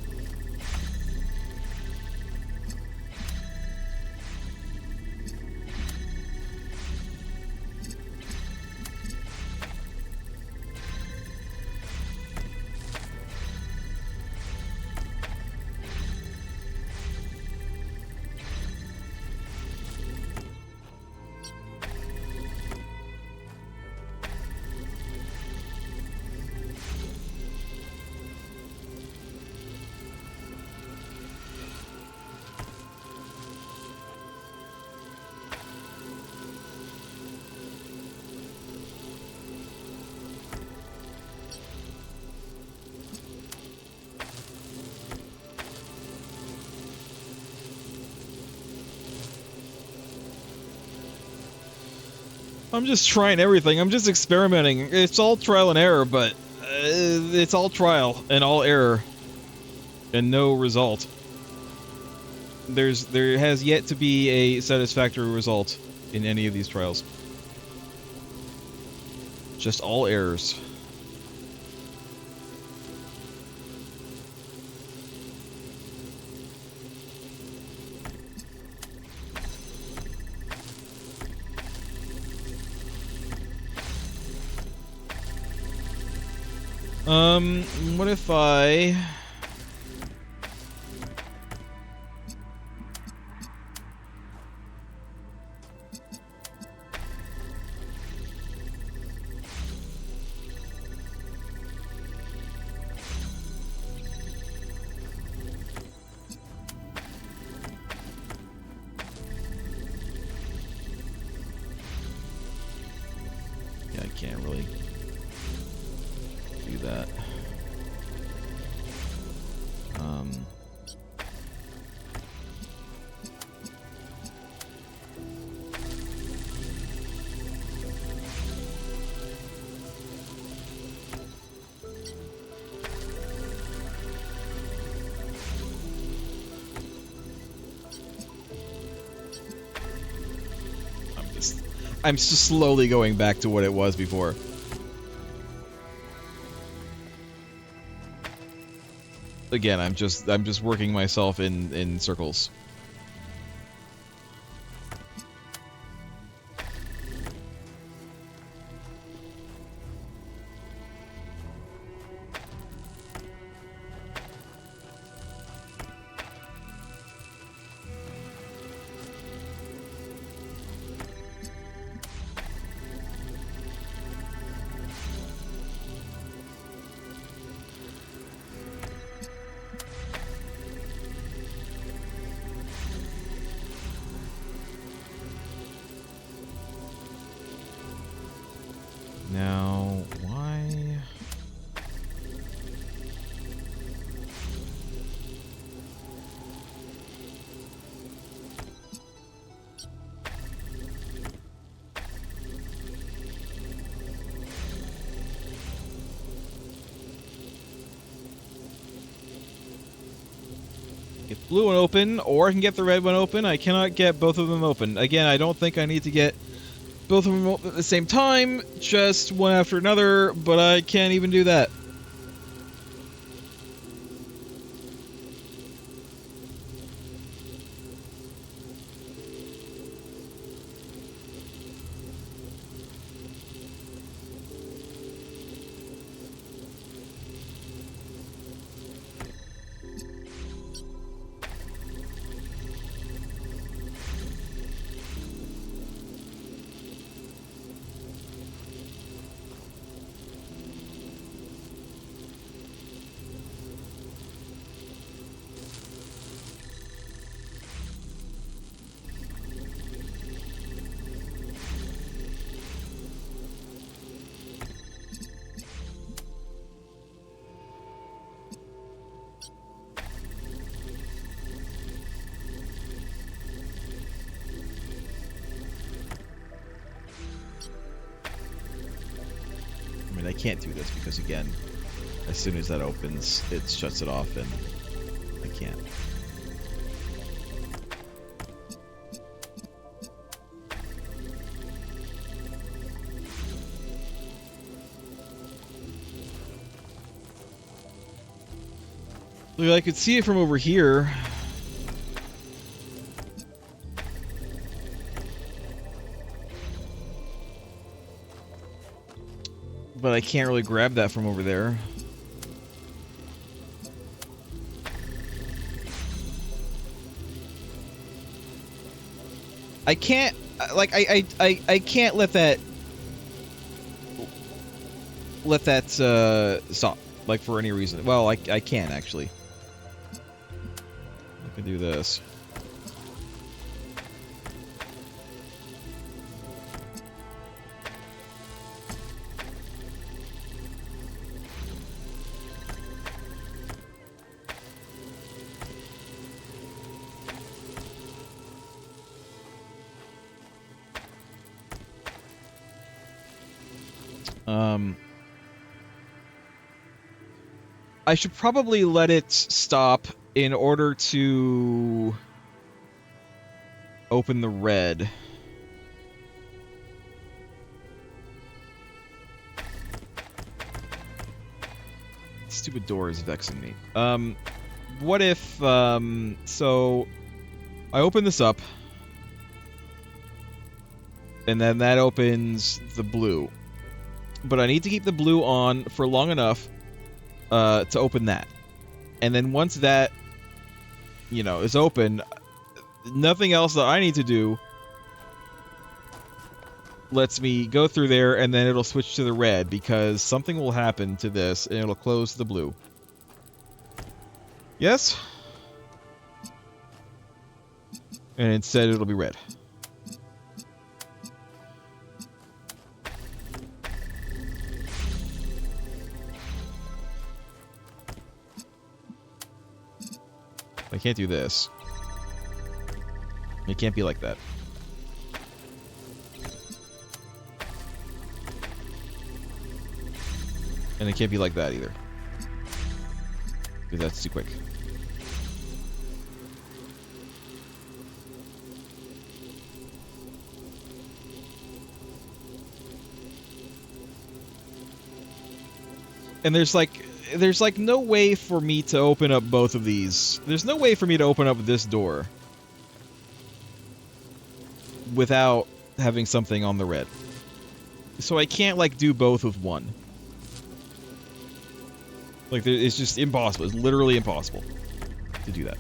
I'm just trying everything. I'm just experimenting. It's all trial and error, but it's all trial and all error, and no result. There has yet to be a satisfactory result in any of these trials. Just all errors. What if I... Yeah, I can't really do that. I'm just slowly going back to what it was before. Again, I'm just working myself in circles. Now, why? Get the blue one open, or I can get the red one open. I cannot get both of them open. Again, I don't think I need to get both of them open at the same time, just one after another, but I can't even do that. I can't do this because, again, as soon as that opens, it shuts it off, and I can't. Look, I could see it from over here. But I can't really grab that from over there. I can't, like, I can't let that stop, like, for any reason. Well, I can, actually. I can do this. I should probably let it stop in order to open the red. Stupid door is vexing me. What if, so I open this up, and then that opens the blue. But I need to keep the blue on for long enough to open that. And then once that, you know, is open, nothing else that I need to do lets me go through there, and then it'll switch to the red, because something will happen to this, and it'll close the blue. Yes? And instead it'll be red. I can't do this. It can't be like that. And it can't be like that either. Because that's too quick. And there's like no way for me to open up both of these. There's no way for me to open up this door without having something on the red. So I can't like do both with one. Like it's just impossible. It's literally impossible to do that.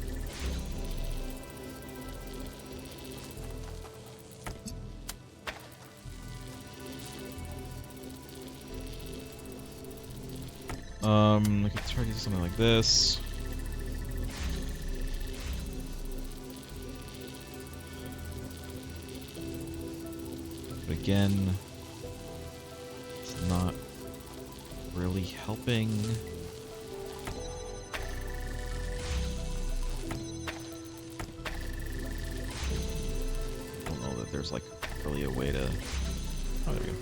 I could try to do something like this. But again, it's not really helping. I don't know that there's like really a way to... Oh, there we go.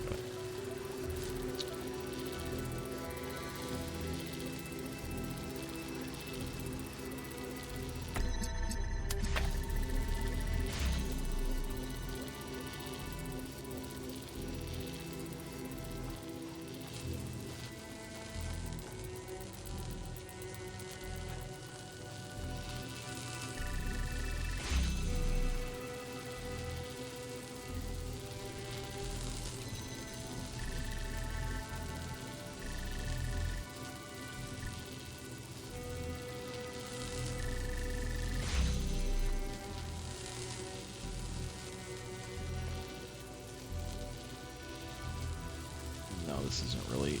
This isn't really...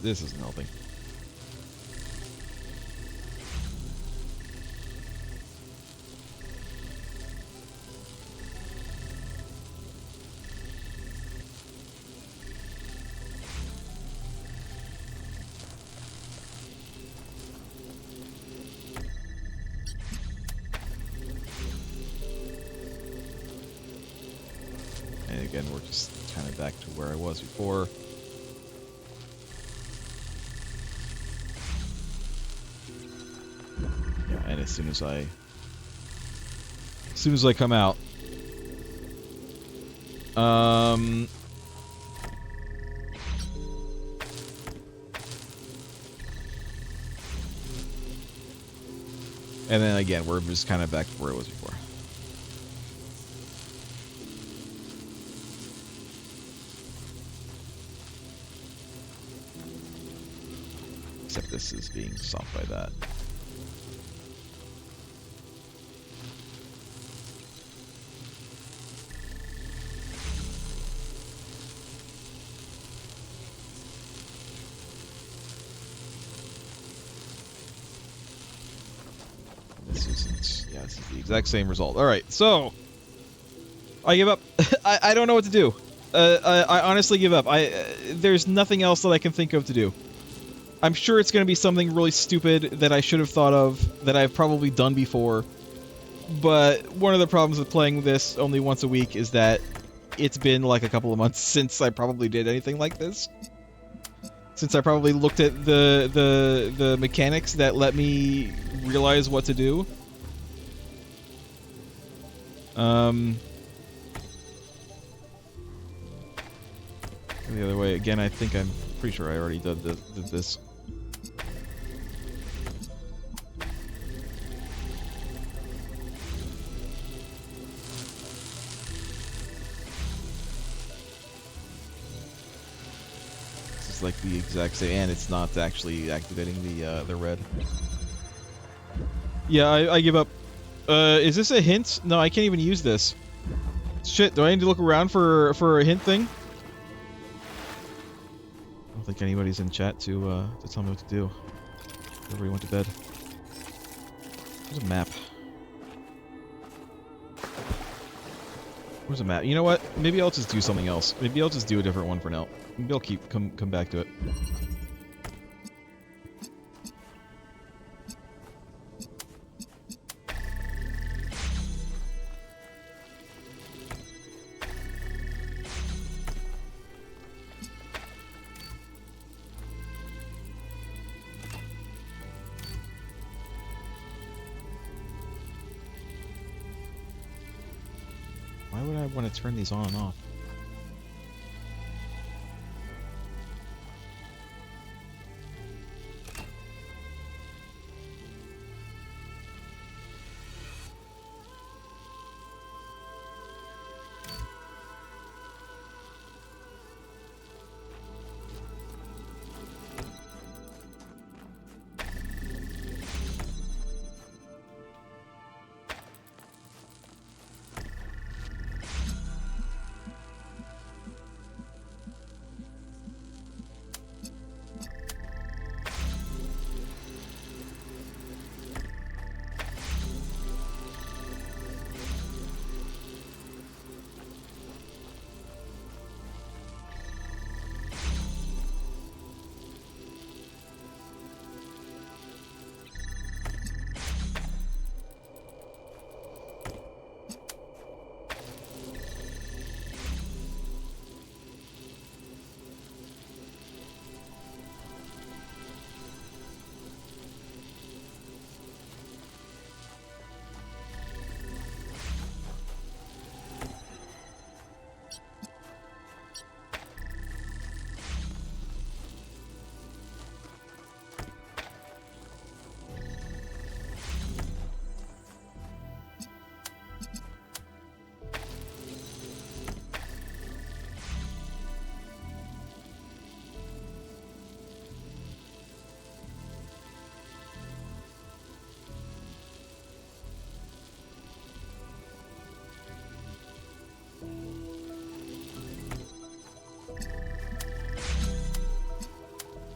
This isn't helping. And again, we're just kind of back to where I was before. And as soon as I come out, and then again, we're just kind of back to where it was before. Except this is being stopped by that. This is the exact same result. Alright, so I give up. I don't know what to do. I honestly give up. There's nothing else that I can think of to do. I'm sure it's going to be something really stupid that I should have thought of, that I've probably done before. But one of the problems with playing this only once a week is that it's been like a couple of months since I probably did anything like this. Since I probably looked at the mechanics that let me realize what to do. The other way again. I think I'm pretty sure I already did this. Like the exact same, and it's not actually activating the red. Yeah, I give up. Is this a hint? No, I can't even use this. Shit, do I need to look around for a hint thing? I don't think anybody's in chat to tell me what to do. Everybody went to bed. There's a map. Where's the map? You know what? Maybe I'll just do something else. Maybe I'll just do a different one for now. Maybe I'll come back to it. Why would I want to turn these on and off?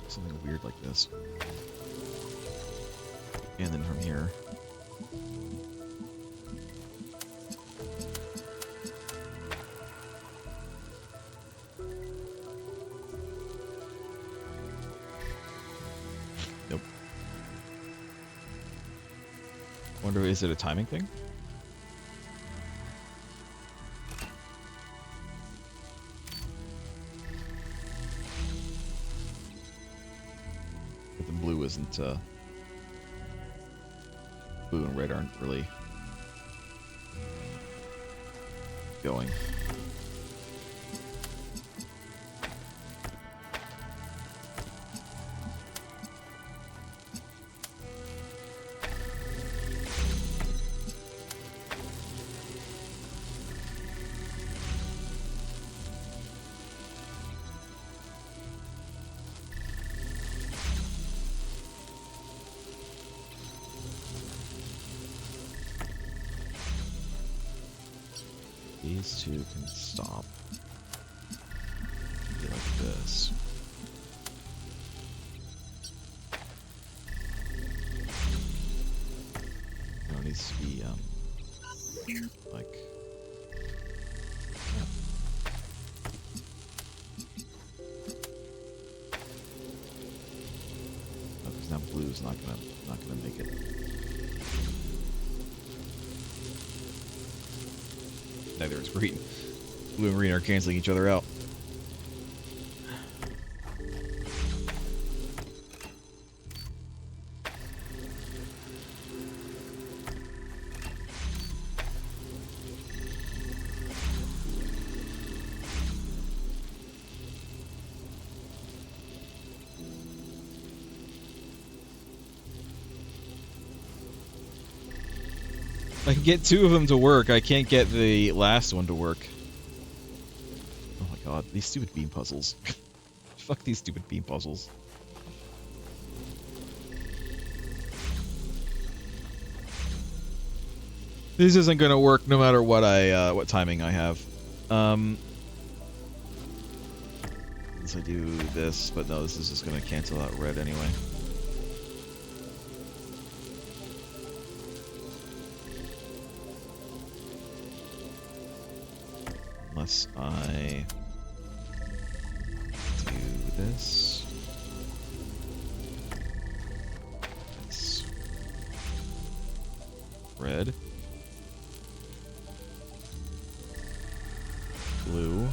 Something weird like this. And then from here. Nope. Wonder, is it a timing thing? Isn't blue and red aren't really going. These two can stop. Be like this. No, it needs to be like yeah. Oh, because now blue's not gonna make it. Neither is green. Blue and green are canceling each other out. I can get 2 of them to work. I can't get the last one to work. Oh my god, these stupid beam puzzles. Fuck these stupid beam puzzles. This isn't gonna work no matter what what timing I have. Unless I do this, but no, this is just gonna cancel out red anyway. Unless I do this. This. Red. Blue.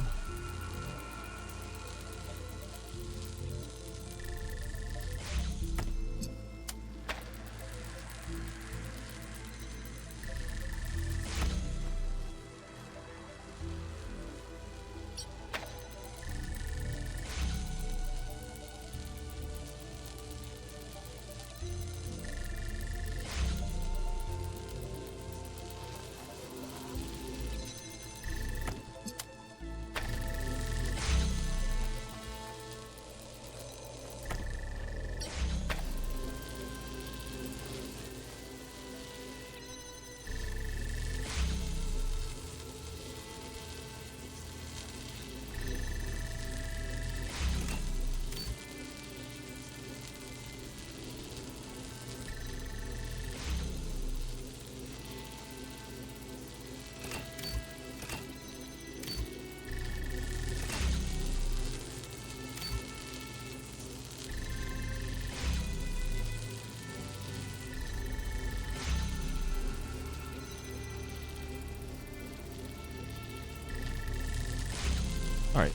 Alright.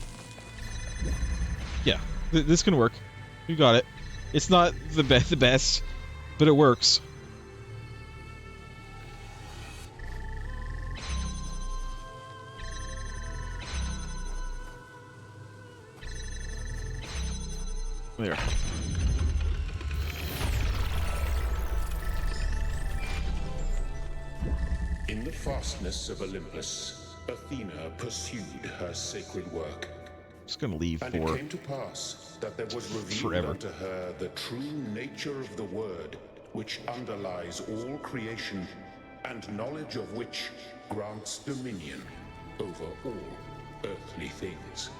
Yeah, this can work. You got it. It's not the best, but it works. There. In the fastness of Olympus, Athena pursued her sacred work. Just gonna leave And for it came to pass that there was revealed forever. unto her the true nature of the word, which underlies all creation, and knowledge of which grants dominion over all earthly things.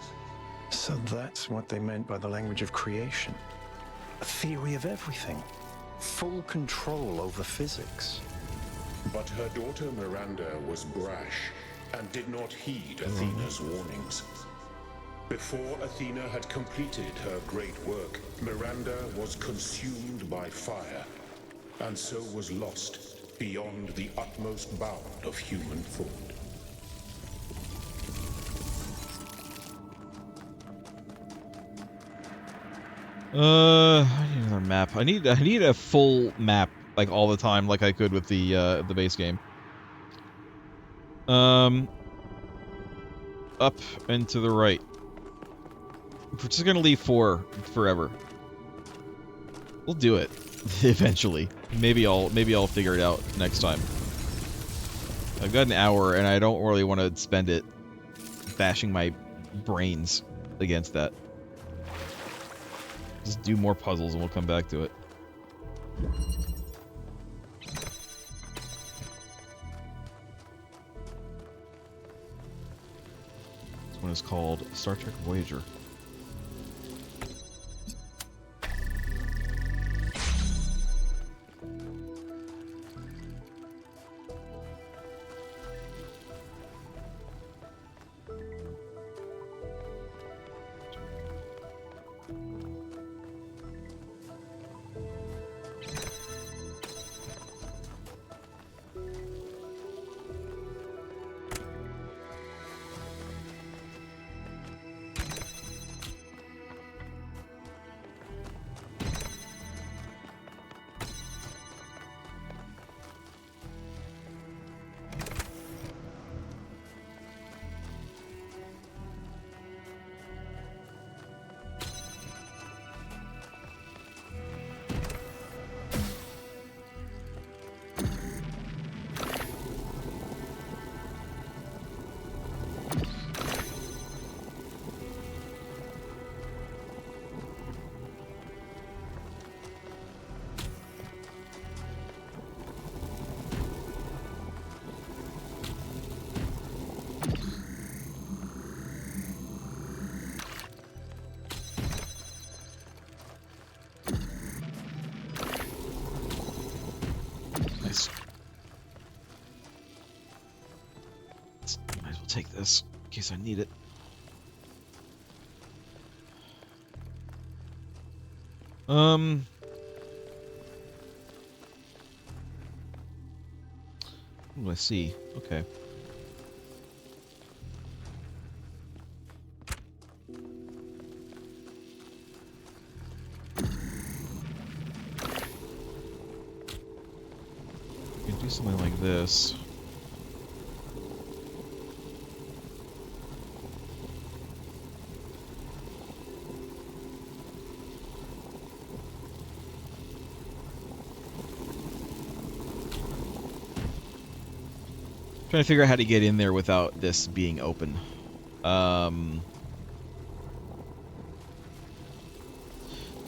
So that's what they meant by the language of creation. A theory of everything. Full control over physics. But her daughter Miranda was brash and did not heed Athena's warnings. Before Athena had completed her great work, Miranda was consumed by fire, and so was lost beyond the utmost bound of human thought. I need another map. I need a full map, like all the time, like I could with the base game. Up and to the right. We're just gonna leave 4 forever. We'll do it eventually. Maybe I'll figure it out next time. I've got an hour, and I don't really want to spend it bashing my brains against that. Just do more puzzles, and we'll come back to it. This one is called Star Trek Voyager. take this in case I need it. Let's see. Okay. We can do something like this. Trying to figure out how to get in there without this being open. So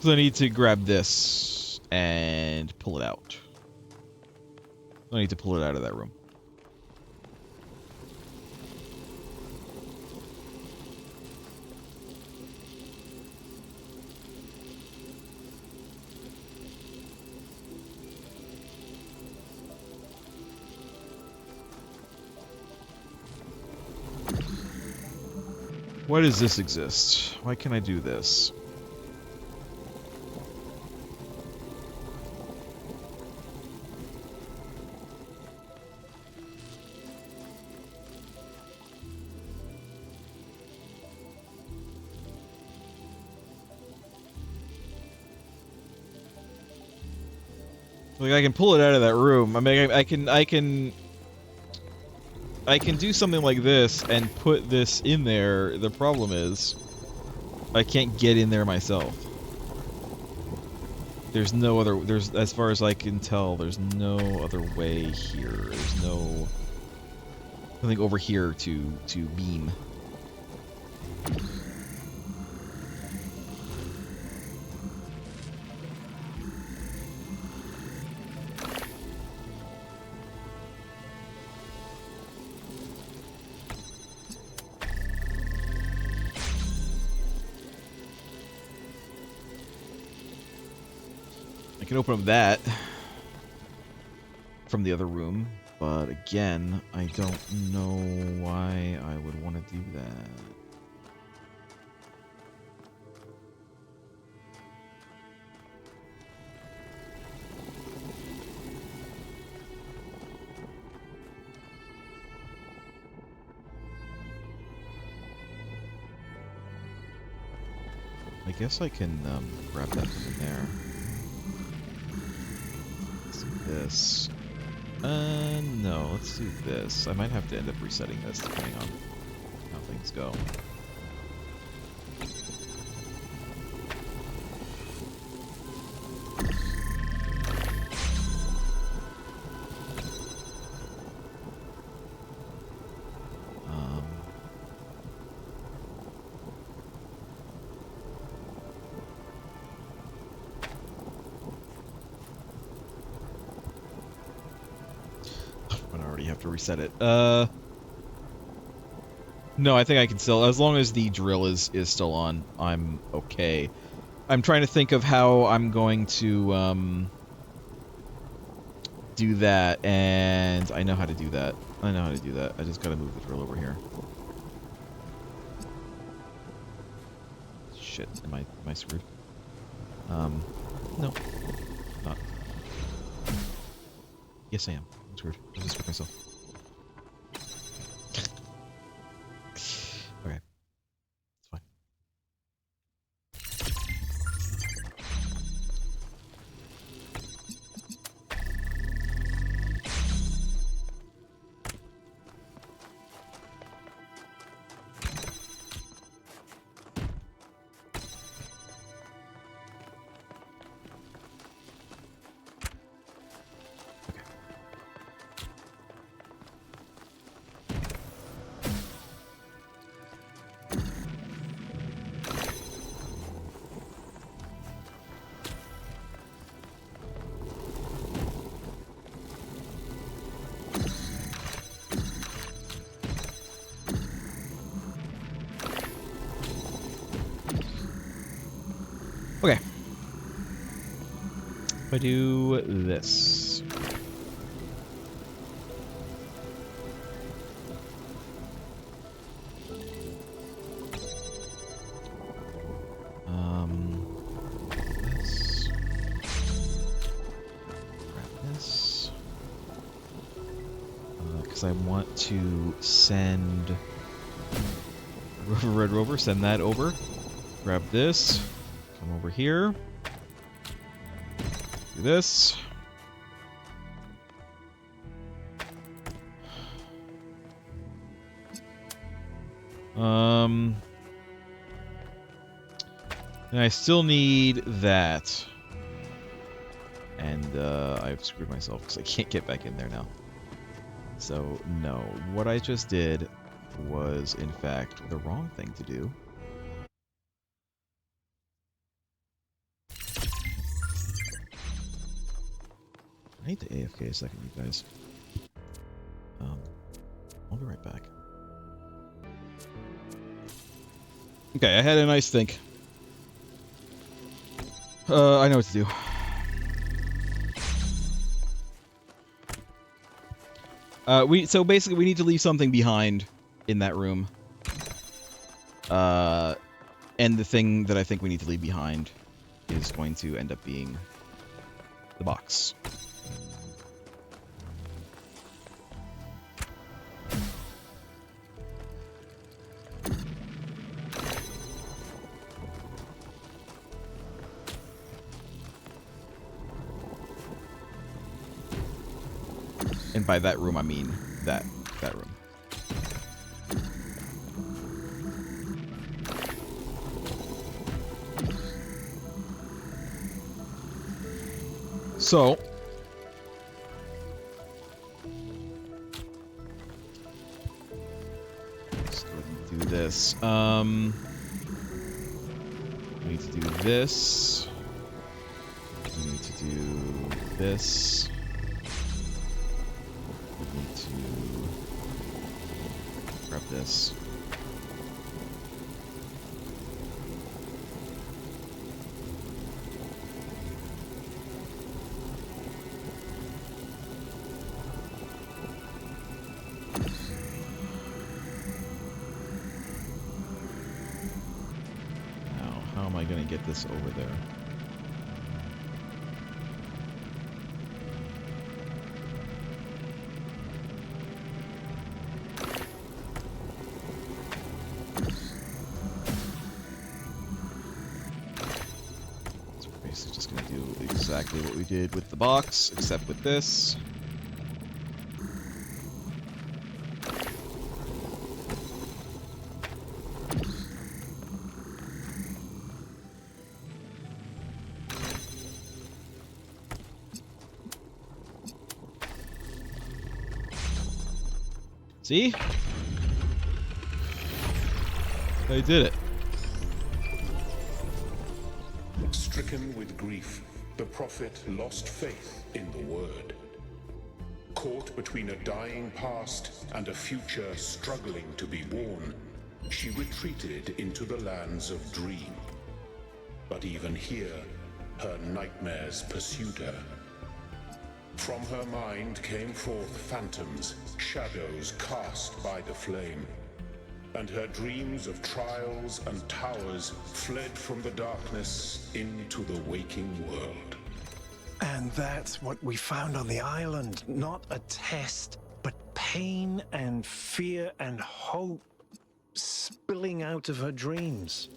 I need to grab this and pull it out. I need to pull it out of that room. Why does this exist? Why can I do this? Like, I can pull it out of that room. I mean, I can do something like this and put this in there. The problem is, I can't get in there myself. There's no other, as far as I can tell, there's no other way here. There's nothing over here to beam. I can open up that from the other room, but again, I don't know why I would want to do that. I guess I can grab that from there. This. No, let's do this. I might have to end up resetting this depending on how things go. To reset it. No, I think I can still, as long as the drill is still on, I'm okay. I'm trying to think of how I'm going to do that, and I know how to do that. I know how to do that. I just gotta move the drill over here. Shit, am I screwed? No. Not. Yes, I am. I'm screwed. I just screwed myself. Okay. It's fine. Okay. If I do this. because I want to send Red Rover, send that over. Grab this, come over here, do this. And I still need that. And I've screwed myself because I can't get back in there now. So, no. What I just did was, in fact, the wrong thing to do. I need to AFK a second, you guys. I'll be right back. Okay, I had a nice think. I know what to do. So basically we need to leave something behind in that room. And the thing that I think we need to leave behind is going to end up being the box. And by that room, I mean that room. So, let's go ahead and do this. We need to do this. We need to do this. Grab this. Now, how am I going to get this over there? Exactly what we did with the box, except with this. See? I did it. Stricken with grief, the prophet lost faith in the word. Caught between a dying past and a future struggling to be born, she retreated into the lands of dream. But even here, her nightmares pursued her. From her mind came forth phantoms, shadows cast by the flame. And her dreams of trials and towers fled from the darkness into the waking world. And that's what we found on the island. Not a test, but pain and fear and hope spilling out of her dreams.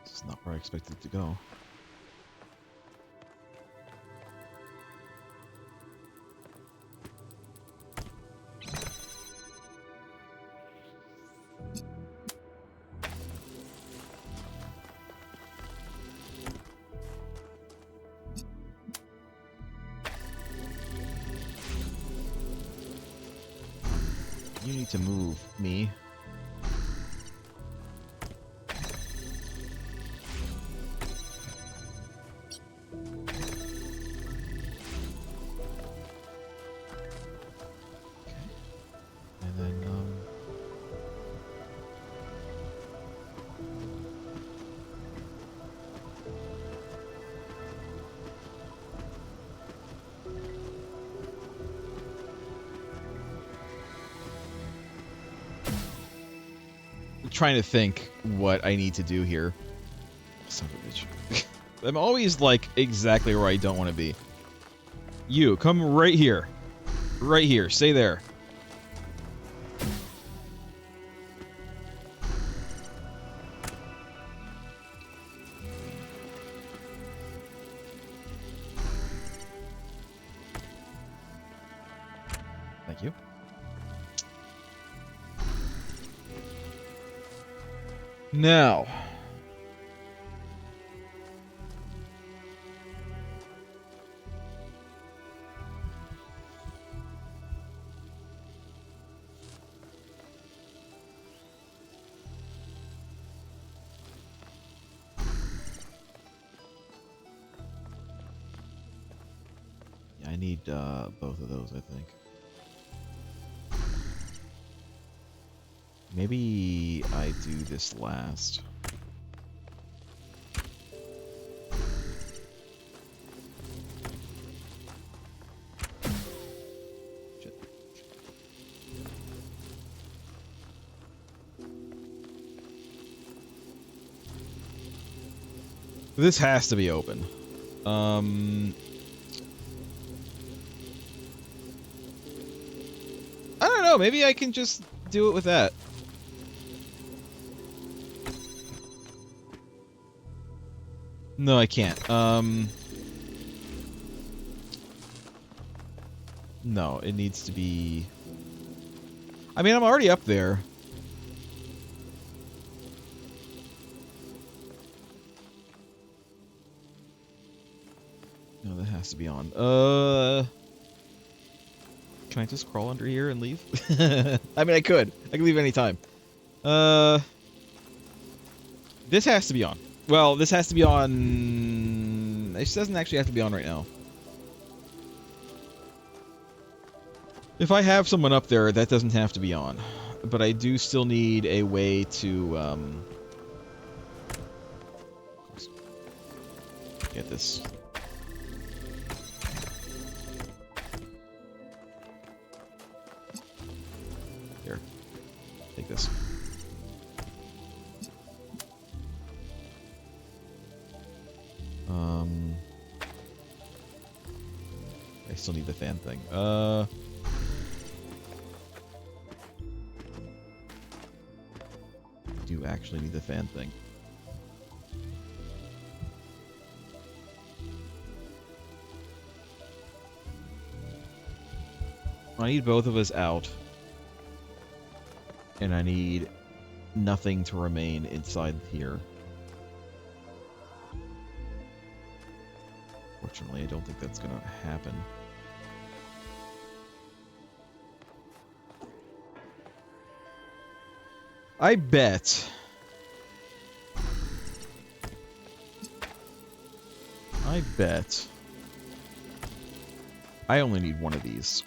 This is not where I expected it to go. You need to move, me. And then, trying to think what I need to do here. Son of a bitch. I'm always, like, exactly where I don't want to be. You, come right here. Right here. Stay there. Thank you. Now. Yeah, I need both of those, I think. Maybe I do this last. Shit. This has to be open. I don't know, maybe I can just do it with that. No, I can't. No, it needs to be... I mean, I'm already up there. No, that has to be on. Can I just crawl under here and leave? I mean, I could. I could leave any time. This has to be on. Well, this has to be on... This doesn't actually have to be on right now. If I have someone up there, that doesn't have to be on. But I do still need a way to, get this. Here. Take this. I still need the fan thing. Do actually need the fan thing. I need both of us out. And I need nothing to remain inside here. Fortunately, I don't think that's gonna happen. I bet. I only need one of these.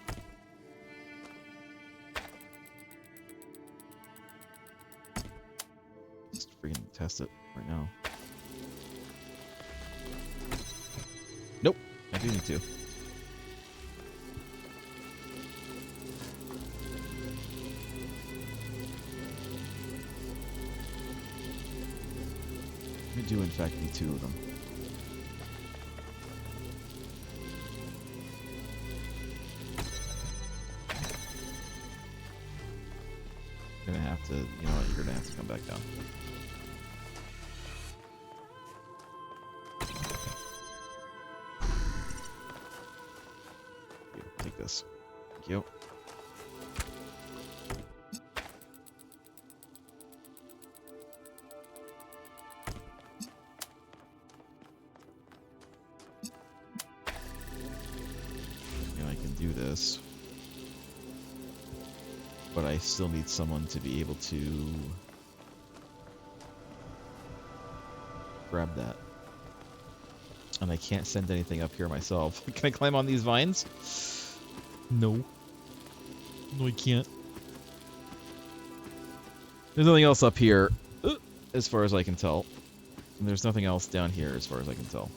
Just freaking test it right now. Nope, I do need to. We do, in fact, need two of them. You're gonna have to, you know what, you're gonna have to come back down. Here, take this. Thank you. This, but I still need someone to be able to grab that, and I can't send anything up here myself. Can I climb on these vines? No, I can't. There's nothing else up here as far as I can tell, and there's nothing else down here as far as I can tell.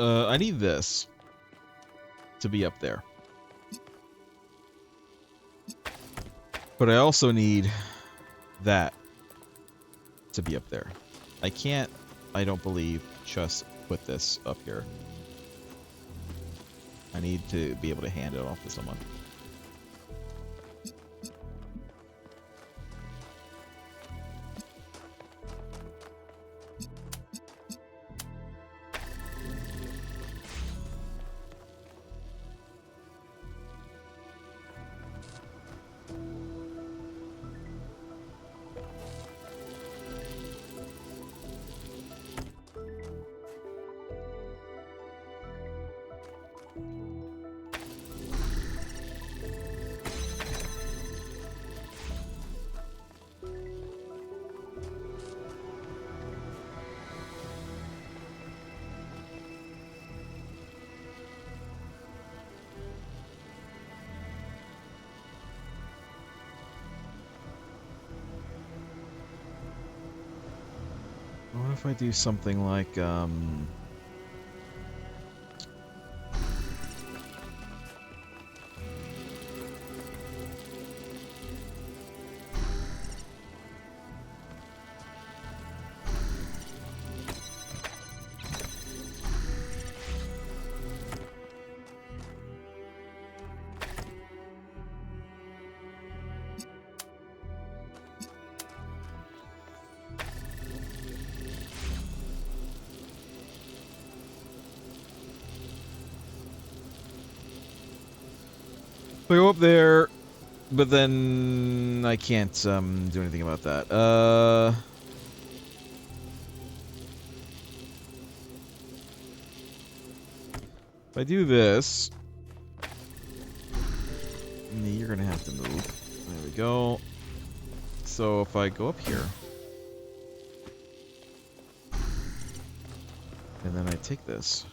I need this to be up there. But I also need that to be up there. I can't, I don't believe, just put this up here. I need to be able to hand it off to someone. What if I do something like, I go up there, but then I can't do anything about that. If I do this, you're gonna have to move. There we go. So if I go up here, and then I take this,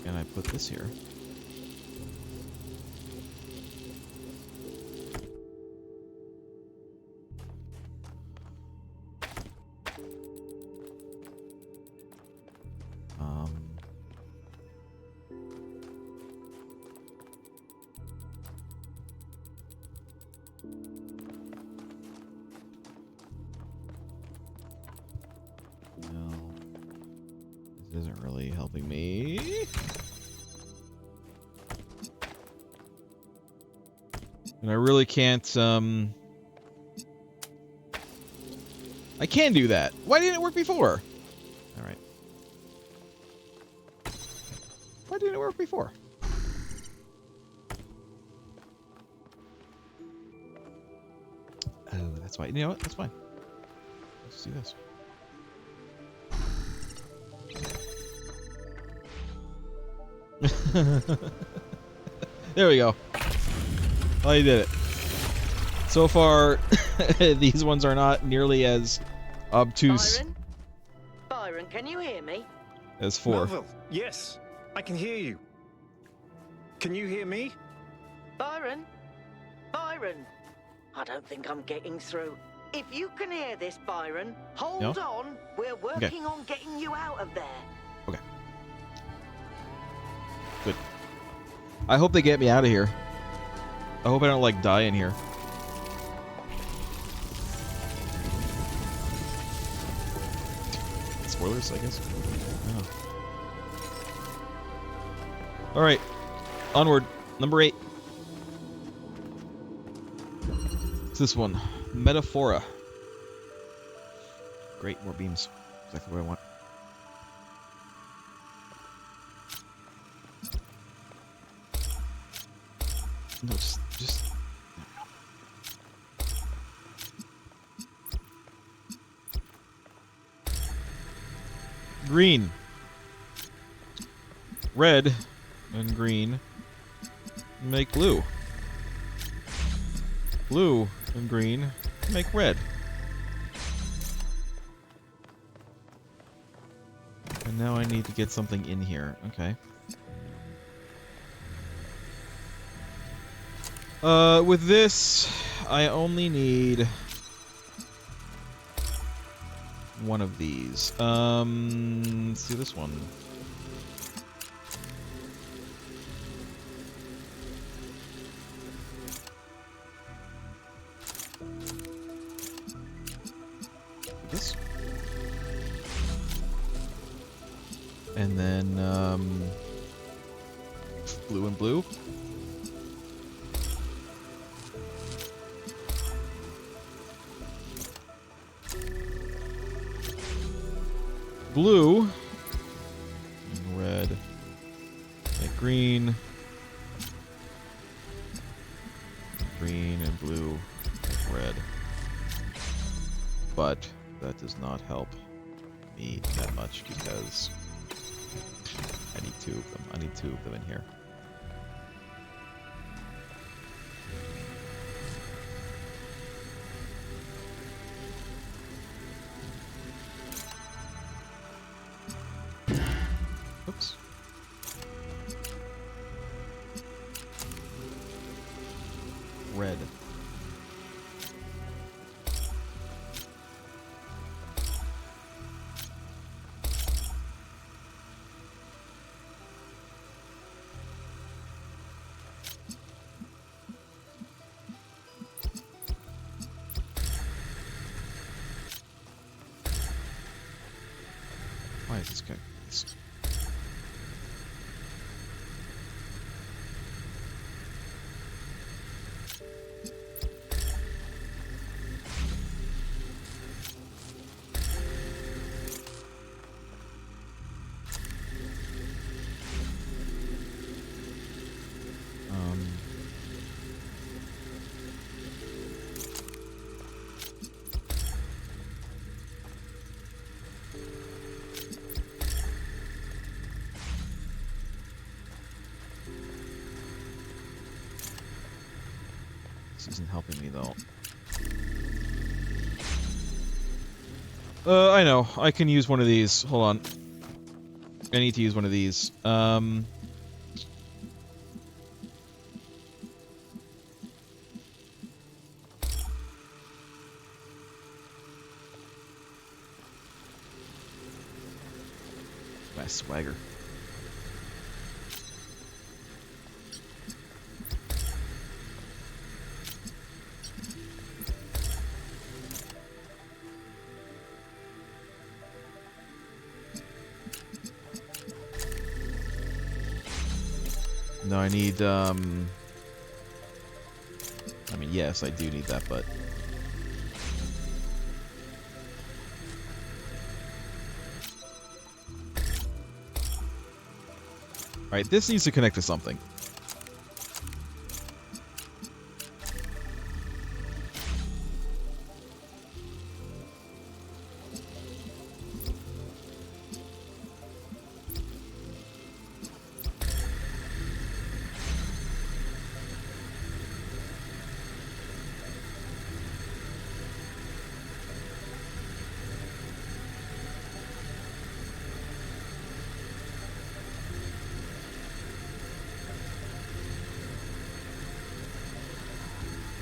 and I put this here. And I really can't, I can do that. Why didn't it work before? Alright. Why didn't it work before? Oh, that's why. You know what? That's fine. Let's do this. There we go. Oh, you did it. So far, these ones are not nearly as obtuse. Byron, can you hear me? As 4. Melville, yes, I can hear you. Can you hear me? Byron? Byron? I don't think I'm getting through. If you can hear this, Byron, hold on. We're working on getting you out of there. Okay. Good. I hope they get me out of here. I hope I don't, like, die in here. Spoilers, I guess? Oh. Alright. Onward. Number 8. It's this one. Metaphora. Great, more beams. Exactly what I want. No, just green, red, and green make blue. Blue and green make red. And now I need to get something in here. Okay. With this, I only need one of these. Let's do this one. And then blue and blue. Blue. And red. And green. Green and blue and red. But that does not help me that much because I need two of them. I need two of them in here. Oops. Red. Why is this guy? This isn't helping me though. I know. I can use one of these. Hold on. I need to use one of these. My swagger. No, I need, I mean, yes, I do need that, but... Alright, this needs to connect to something.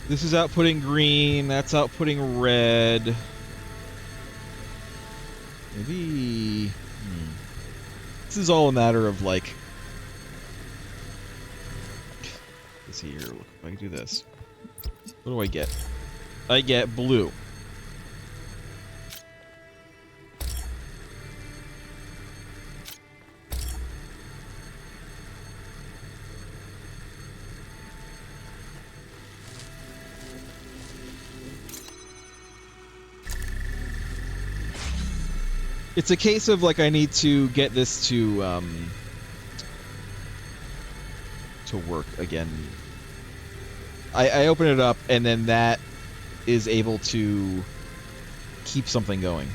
This is outputting green, that's outputting red. Maybe... This is all a matter of, like... Let's see here, look, if I can do this. What do I get? I get blue. It's a case of, like, I need to get this to work again. I open it up, and then that is able to keep something going.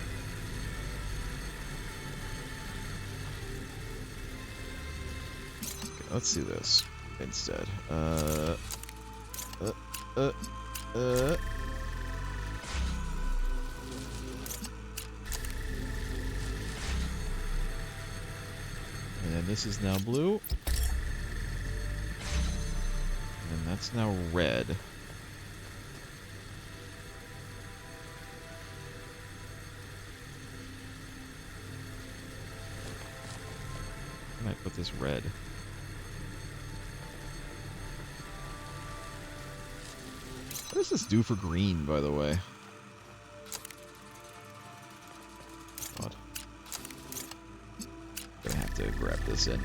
Okay, let's do this instead. And then this is now blue. And that's now red. I might put this red. What does this do for green, by the way? God. Gonna have this in.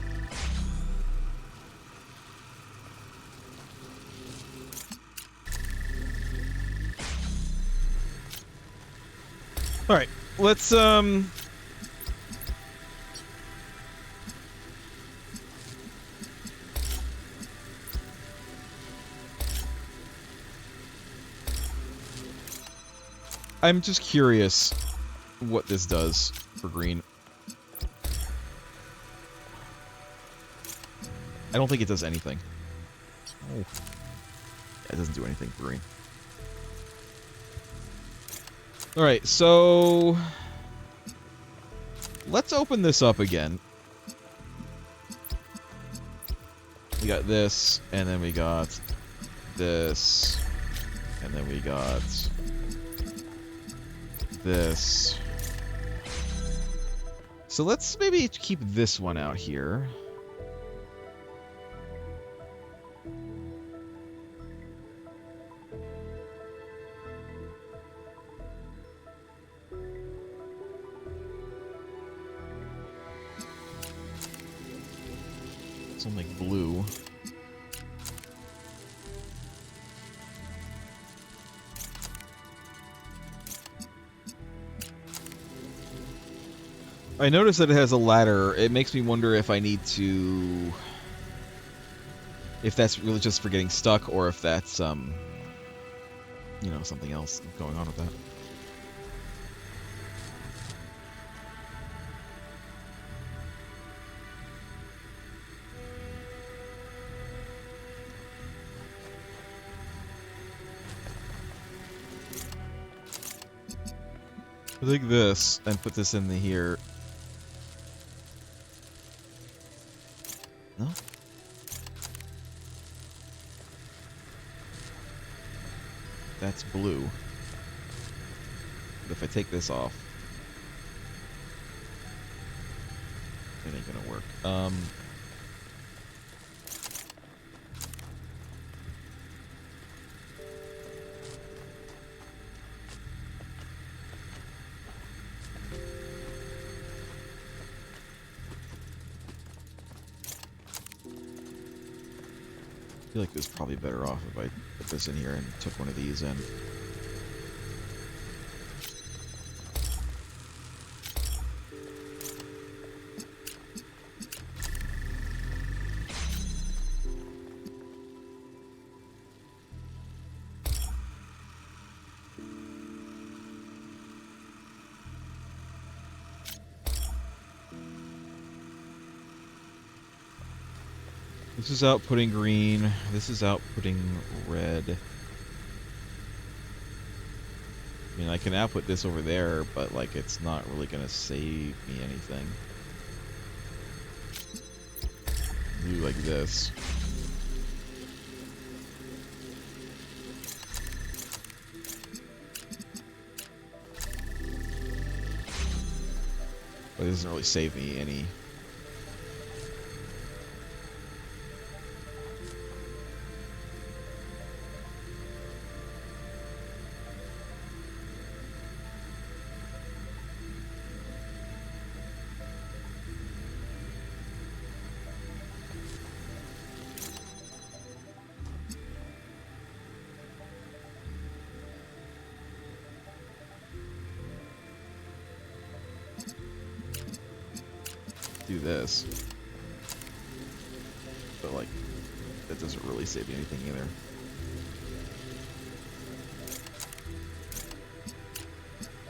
All right, let's I'm just curious what this does for green. I don't think it does anything. Oh. Yeah, it doesn't do anything for green. Alright, so let's open this up again. We got this, and then we got this, and then we got this. So let's maybe keep this one out here. Something like blue. I noticed that it has a ladder. It makes me wonder if I need to... if that's really just for getting stuck, or if that's, you know, something else going on with that. I'll take this and put this in here. No? That's blue. But if I take this off, it ain't gonna work. I feel like it was probably better off if I put this in here and took one of these in. This is outputting green. This is outputting red. I mean, I can output this over there, but like it's not really gonna save me anything. Do like this. But it doesn't really save me any. Do this, but like that doesn't really save me anything either.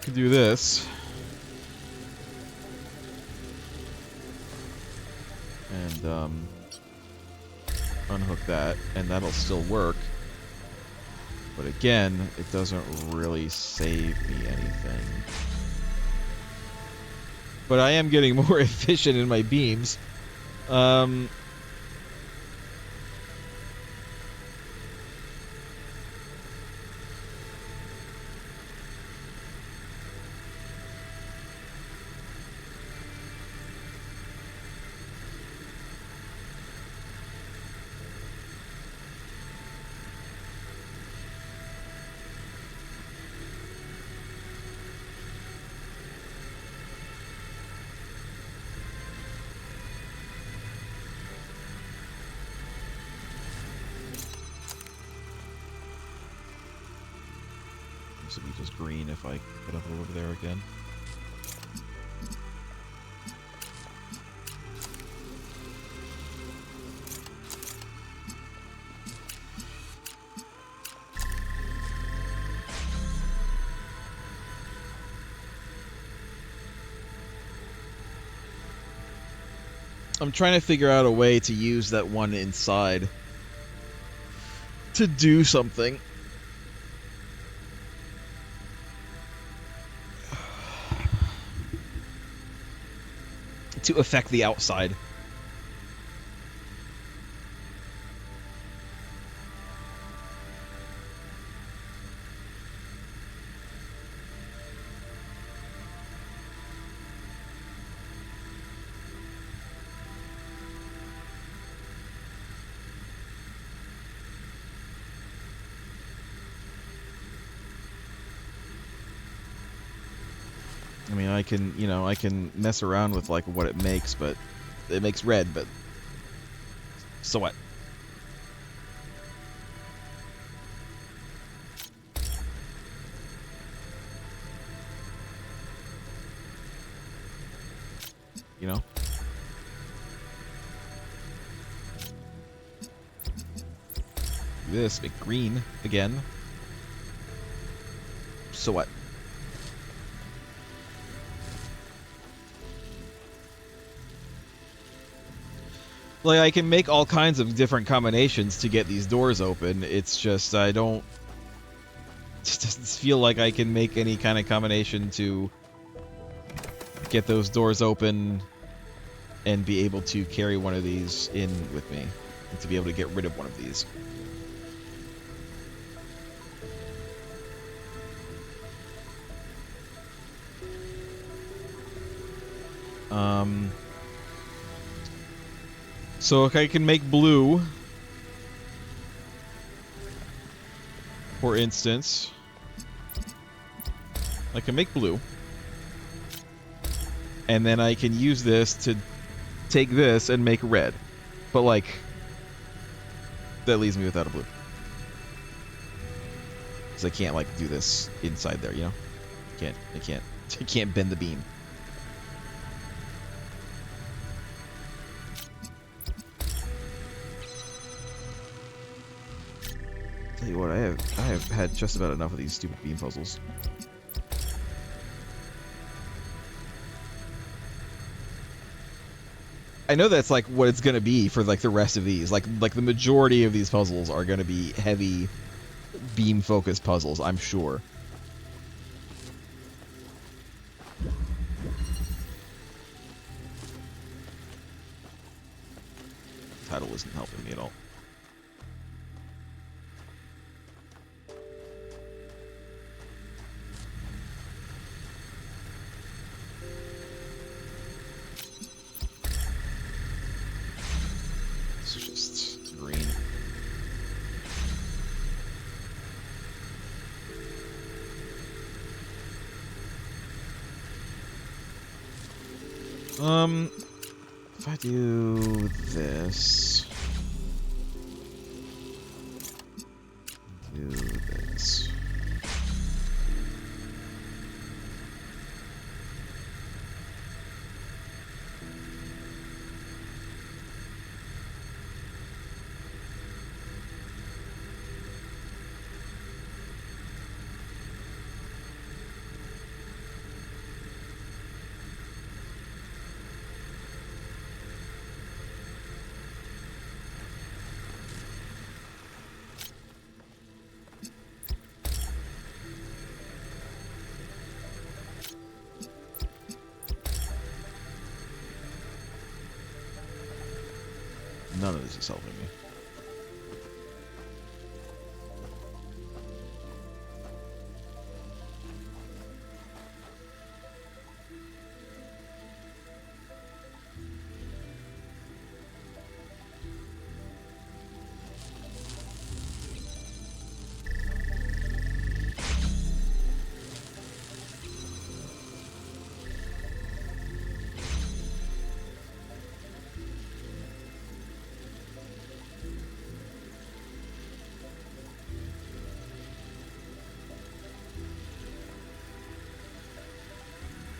Can do this and unhook that, and that'll still work, but again it doesn't really save me anything. But I am getting more efficient in my beams. this will be just green if I get up over there again. I'm trying to figure out a way to use that one inside to do something. To affect the outside. I mean, I can, you know, I can mess around with like what it makes, but it makes red, but so what? You know? This, make green again. So what? Like, I can make all kinds of different combinations to get these doors open. It's just, I don't... It just doesn't feel like I can make any kind of combination to get those doors open and be able to carry one of these in with me. And to be able to get rid of one of these. So if I can make blue, for instance, I can make blue, and then I can use this to take this and make red, but like, that leaves me without a blue. Because I can't like do this inside there, you know? I can't bend the beam. Tell you what, I have had just about enough of these stupid beam puzzles. I know that's like what it's gonna be for like the rest of these. Like the majority of these puzzles are gonna be heavy beam focused puzzles, I'm sure. Title isn't helping me at all. If I do this, do this. None of this is helping me.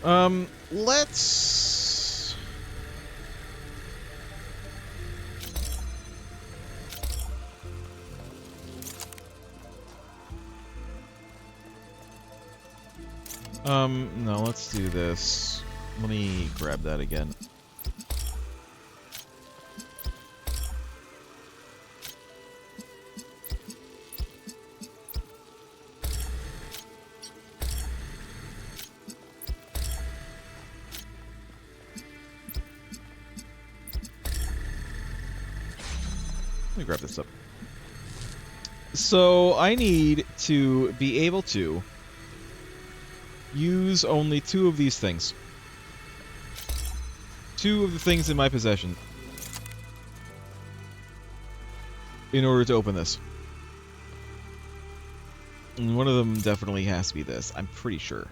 Let's... no, let's do this. Let me grab that again. Let me grab this up. So I need to be able to use only 2 of these things. 2 of the things in my possession in order to open this. And one of them definitely has to be this, I'm pretty sure.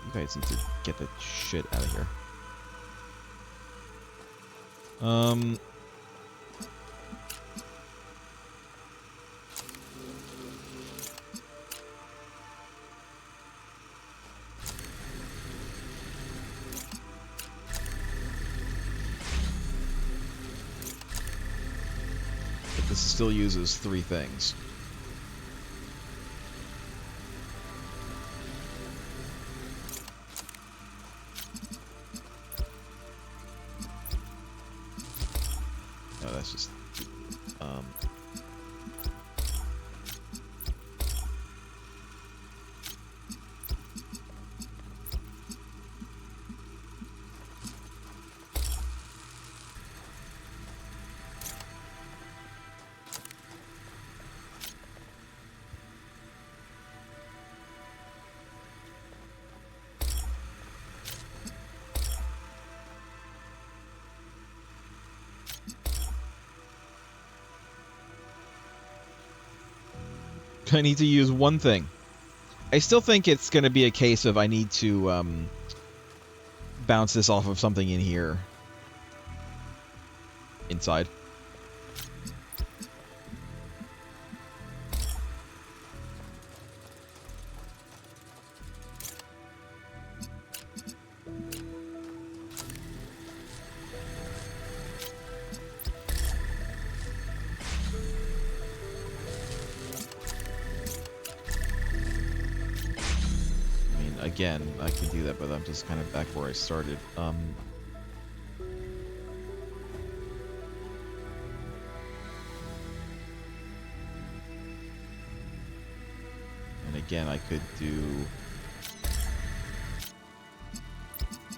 You guys need to get that shit out of here. But this still uses 3 things. No, that's just I need to use 1 thing. I still think it's going to be a case of I need to bounce this off of something in here. Inside. Again, I can do that, but I'm just kind of back where I started. And again, I could do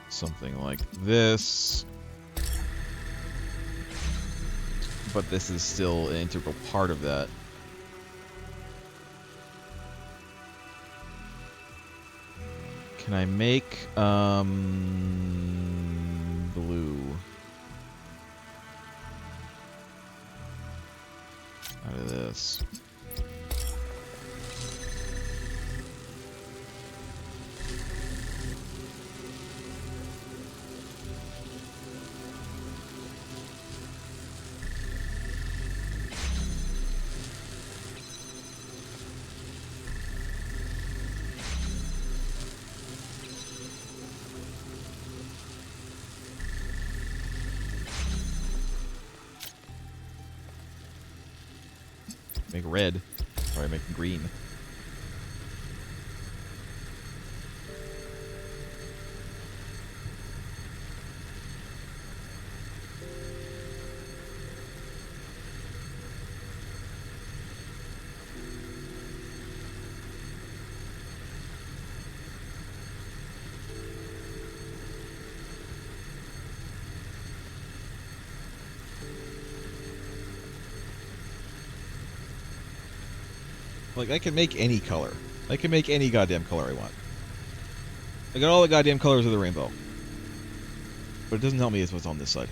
something like this. But this is still an integral part of that. Can I make blue out of this? Make red, or I make green. Like, I can make any color. I can make any goddamn color I want. I got all the goddamn colors of the rainbow. But it doesn't tell me it's what's on this side.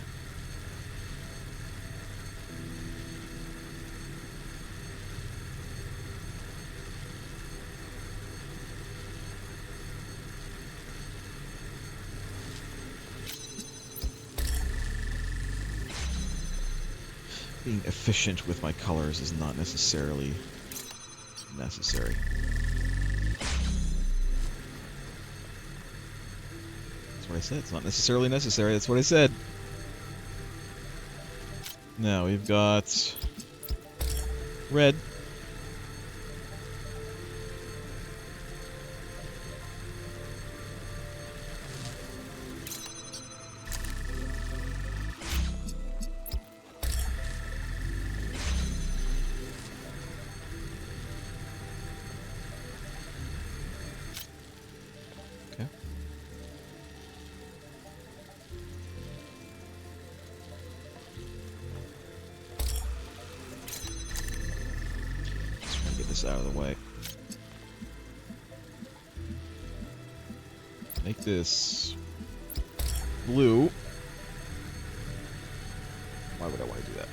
being efficient with my colors is not necessarily necessary. That's what I said. It's not necessarily necessary. That's what I said. Now we've got red. Out of the way. Make this blue. Why would I want to do that?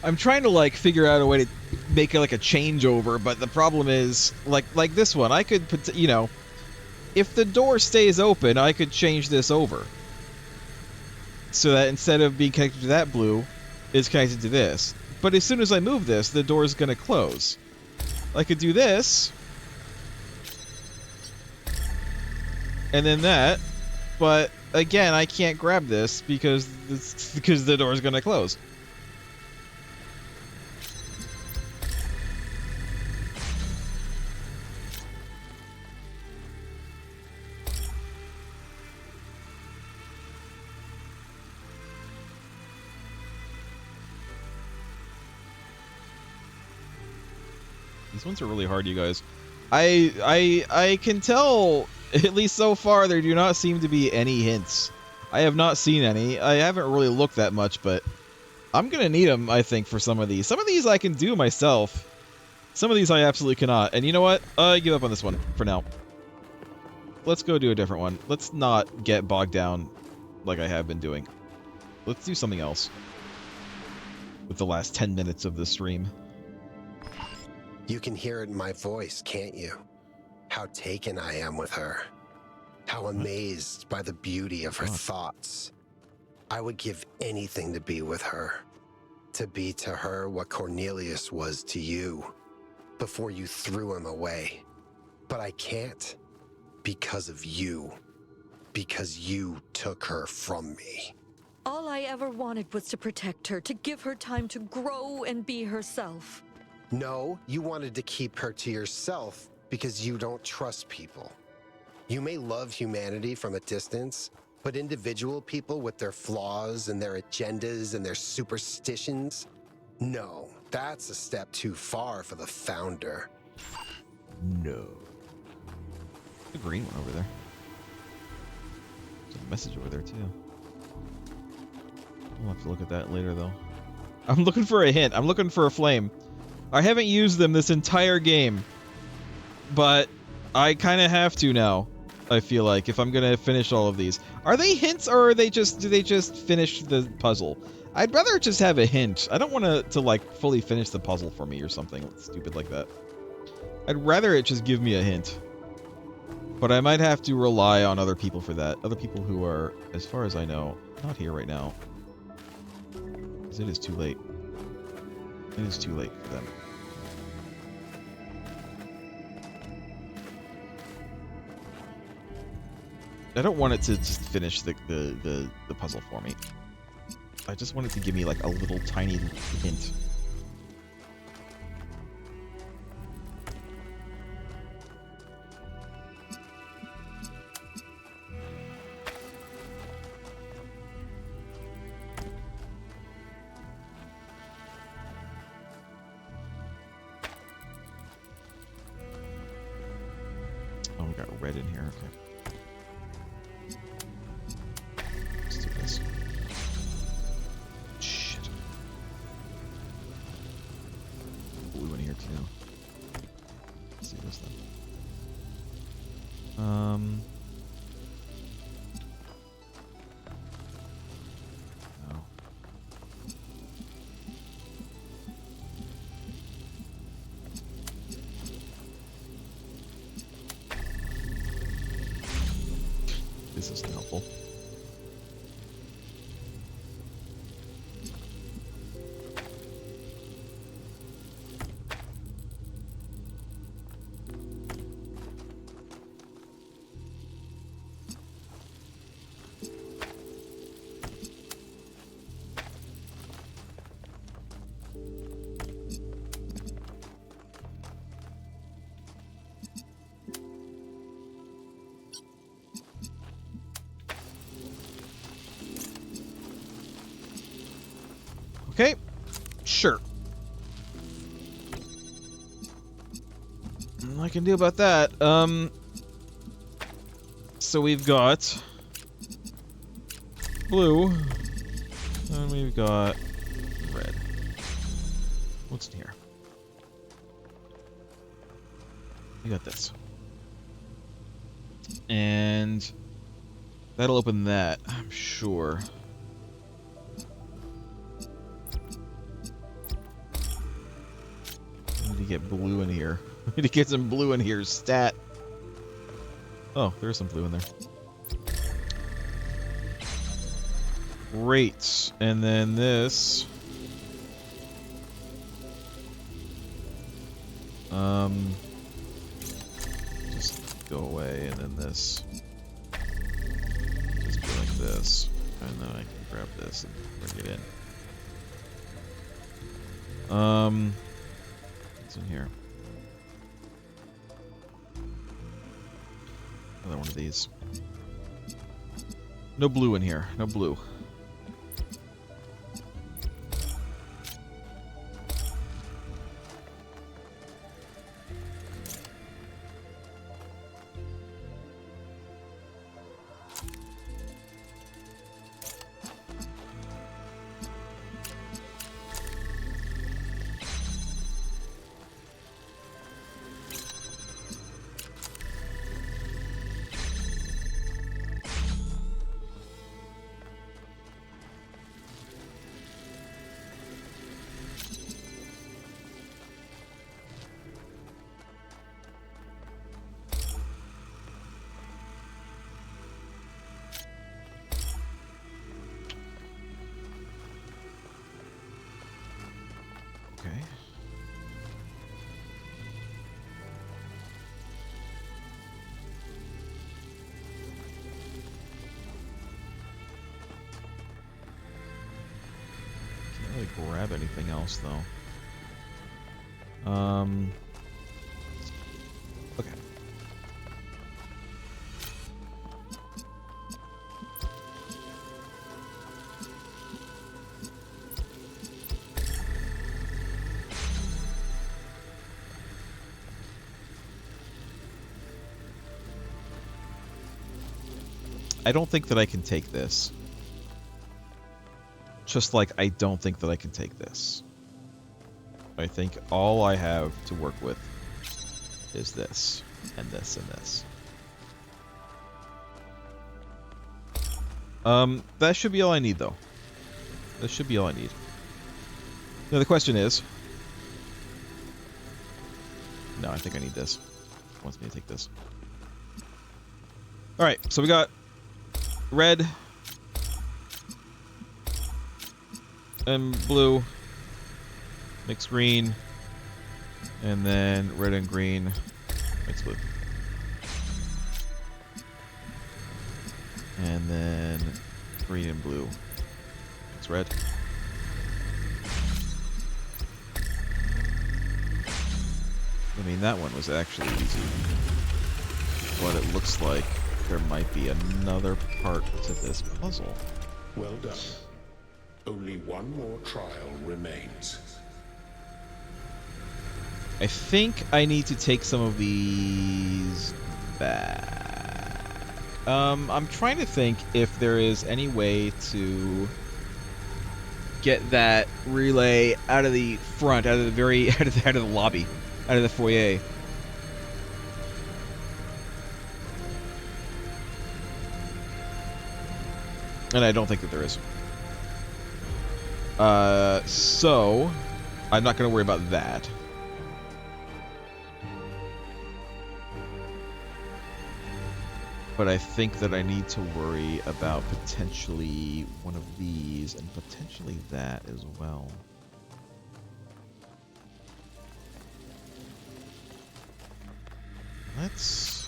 I'm trying to like figure out a way to make it like a changeover, but the problem is like this one. I could put, you know, if the door stays open, I could change this over so that instead of being connected to that blue, it's connected to this. But as soon as I move this, the door is going to close. I could do this, and then that, but again, I can't grab this because the door is going to close. These ones are really hard, you guys. I can tell, at least so far, there do not seem to be any hints. I have not seen any. I haven't really looked that much, but I'm going to need them, I think, for some of these. Some of these I can do myself. Some of these I absolutely cannot. And you know what? I give up on this one for now. Let's go do a different one. Let's not get bogged down like I have been doing. Let's do something else with the last 10 minutes of the stream. You can hear it in my voice, can't you? How taken I am with her. How amazed by the beauty of her thoughts. I would give anything to be with her. To be to her what Cornelius was to you before you threw him away. But I can't because of you. Because you took her from me. All I ever wanted was to protect her, to give her time to grow and be herself. No, you wanted to keep her to yourself because you don't trust people. You may love humanity from a distance, but individual people with their flaws and their agendas and their superstitions, no, that's a step too far for the Founder. No. The green one over there. There's a message over there too. We'll have to look at that later though. I'm looking for a hint. I'm looking for a flame. I haven't used them this entire game, but I kind of have to now. I feel like if I'm gonna finish all of these, are they hints or are they just do they just finish the puzzle? I'd rather just have a hint. I don't want to like fully finish the puzzle for me or something stupid like that. I'd rather it just give me a hint. But I might have to rely on other people for that. Other people who are, as far as I know, not here right now. Because it is too late. It is too late for them. I don't want it to just finish the puzzle for me. I just want it to give me like a little tiny hint. Oh, we got red in here. Okay. Let's do this. Shit. Blue in here too. Let's do this then. No. This isn't helpful. Okay, sure. Nothing I can do about that. So we've got blue, and we've got red. What's in here? We got this. And that'll open that, I'm sure. I need to get blue in here. I need to get some blue in here. Stat. Oh, there's some blue in there. Great. And then this. Just go away, and then this. Just go like this. And then I can grab this and bring it in. What's in here? Another one of these. No blue in here. No blue. Okay. Can't really grab anything else though. Okay. I don't think that I can take this. Just like I don't think that I can take this. I think all I have to work with is this, and this, and this. That should be all I need, though. That should be all I need. Now, the question is... No, I think I need this. It wants me to take this. Alright, so we got red and blue, mixed green, and then red and green, mixed blue. And then green and blue, mixed red. I mean, that one was actually easy. But it looks like there might be another part to this puzzle. Well done. Only one more trial remains. I think I need to take some of these back. I'm trying to think if there is any way to get that relay out of the front, out of the lobby, out of the foyer. And I don't think that there is. So I'm not going to worry about that. But I think that I need to worry about potentially one of these and potentially that as well. Let's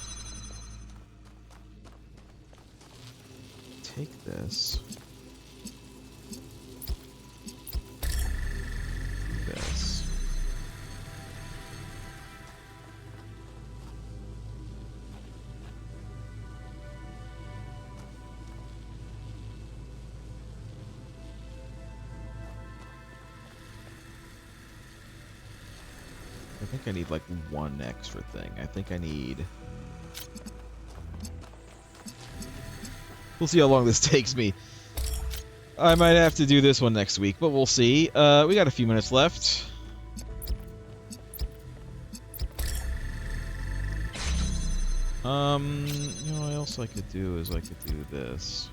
take this. This. I think I need like one extra thing. I think I need... We'll see how long this takes me. I might have to do this one next week, but we'll see. We got a few minutes left. You know what else I could do is I could do this.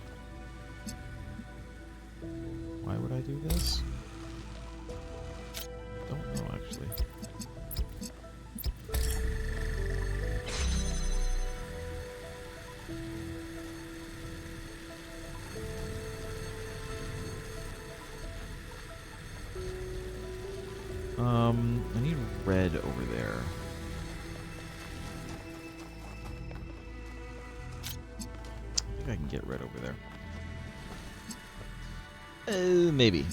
Why would I do this? Don't know, actually. I need red over there. I think I can get red over there. Maybe.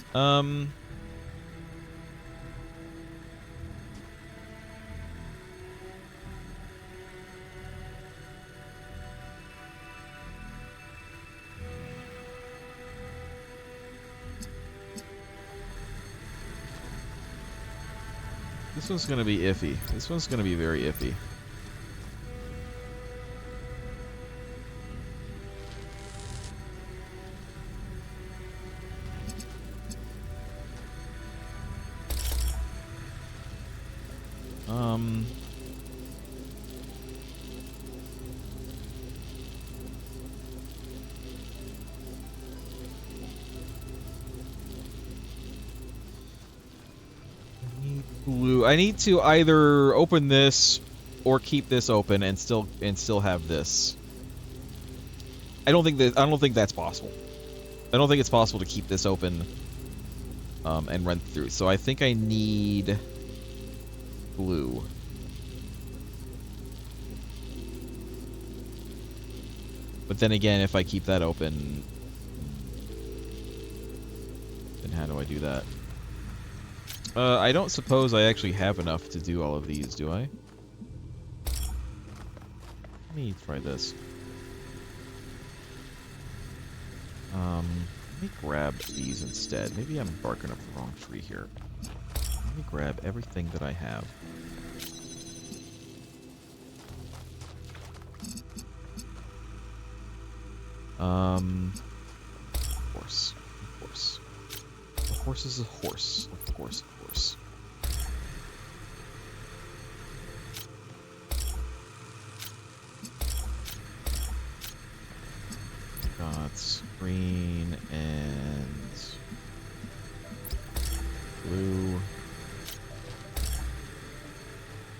This one's gonna be iffy. This one's gonna be very iffy. Blue. I need to either open this or keep this open and still have this. I don't think that's possible. I don't think it's possible to keep this open and run through. So I think I need blue. But then again, if I keep that open, then how do I do that? I don't suppose I actually have enough to do all of these, do I? Let me try this. Let me grab these instead. Maybe I'm barking up the wrong tree here. Let me grab everything that I have. Of course. Of course. A horse is a horse. Of course, of course. Got green and blue.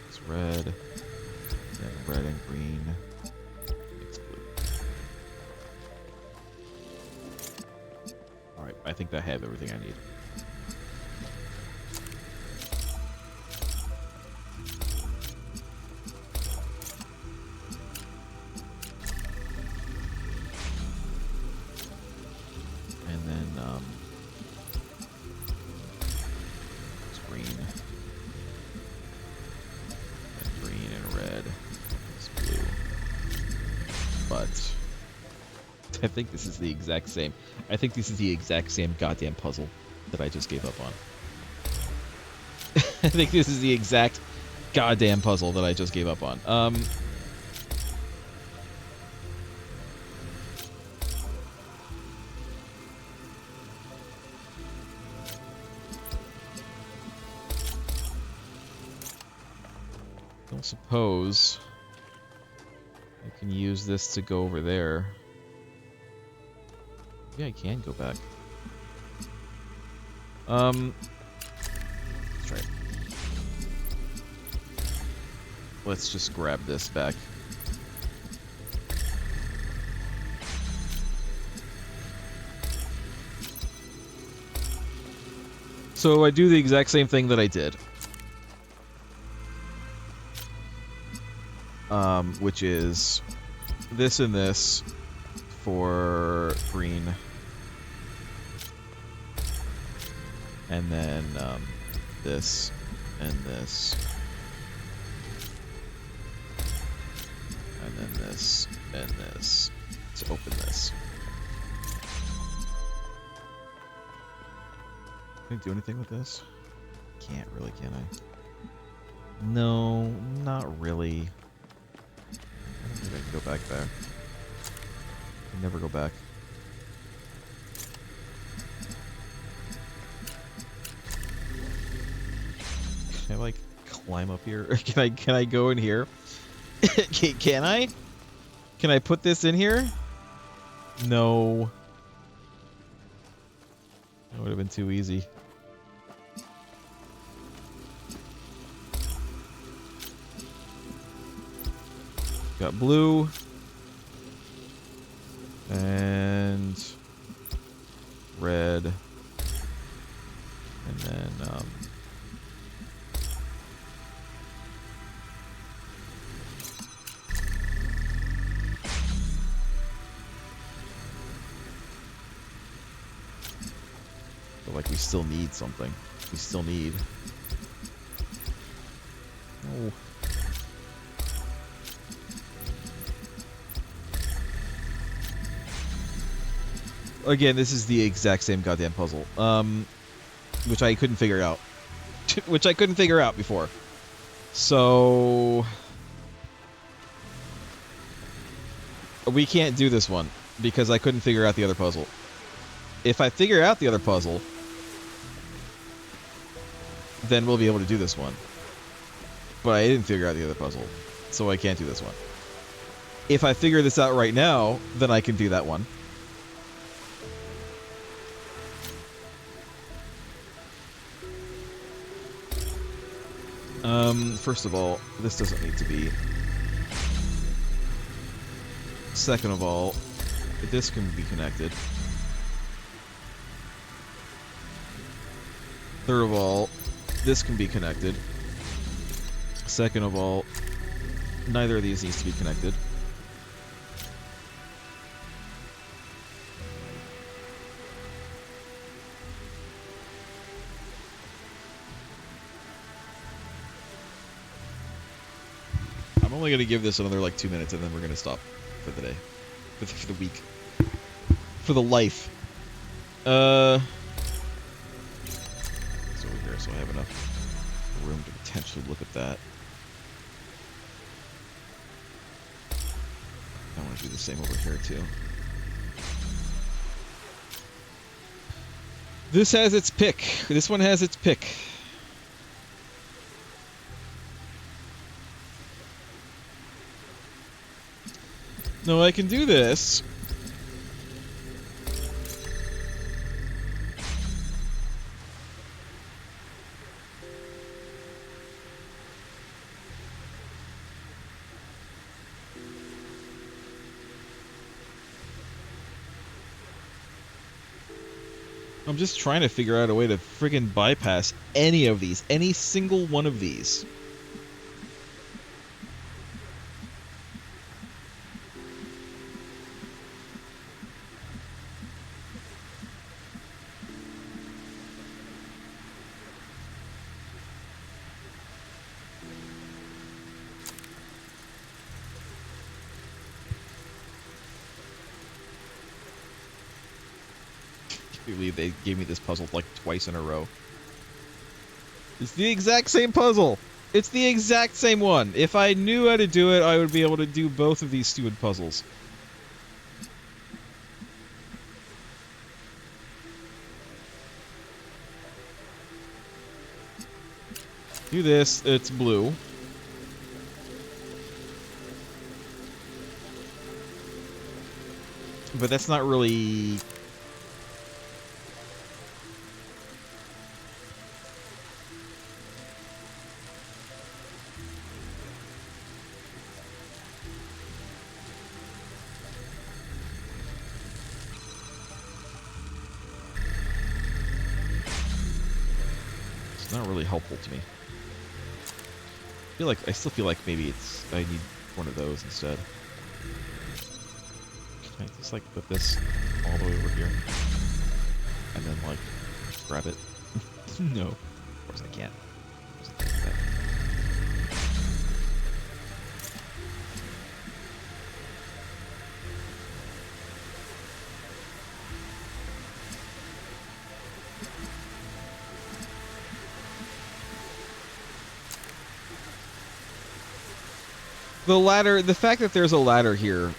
It's red. Then red and green. It's blue. Alright, I think I have everything I need. I think this is the exact same. I think this is the exact same goddamn puzzle that I just gave up on. I think this is the exact goddamn puzzle that I just gave up on. Don't suppose I can use this to go over there. Yeah, I can go back. Let's try it. Let's just grab this back. So I do the exact same thing that I did. Which is this and this for green. And then this and this. And then this and this to open this. Can I do anything with this? Can't really, can I? No, not really. I don't think I can go back there. I can never go back. Can I like climb up here? Can I go in here? Can I? Can I put this in here? No. That would have been too easy. Got blue. And red. And then but like we still need something. We still need. Oh. Again, this is the exact same goddamn puzzle. Which I couldn't figure out. Which I couldn't figure out before. So we can't do this one because I couldn't figure out the other puzzle. If I figure out the other puzzle, then we'll be able to do this one. But I didn't figure out the other puzzle, so I can't do this one. If I figure this out right now, then I can do that one. First of all, this doesn't need to be. Second of all, this can be connected. Third of all, this can be connected. Second of all, neither of these needs to be connected. I'm only going to give this another like 2 minutes and then we're going to stop for the day. For the week. For the life. It's over here, so I have enough room to potentially look at that. I want to do the same over here too. This has its pick. This one has its pick. No, I can do this. I'm just trying to figure out a way to friggin' bypass any of these. Any single one of these. I believe they gave me this puzzle like twice in a row. It's the exact same puzzle. It's the exact same one. If I knew how to do it, I would be able to do both of these stupid puzzles. Do this, it's blue. But that's not really... not really helpful to me. I still feel like maybe I need one of those instead. Can I just like put this all the way over here? And then like grab it? No. Of course I can't. The ladder, the fact that there's a ladder here,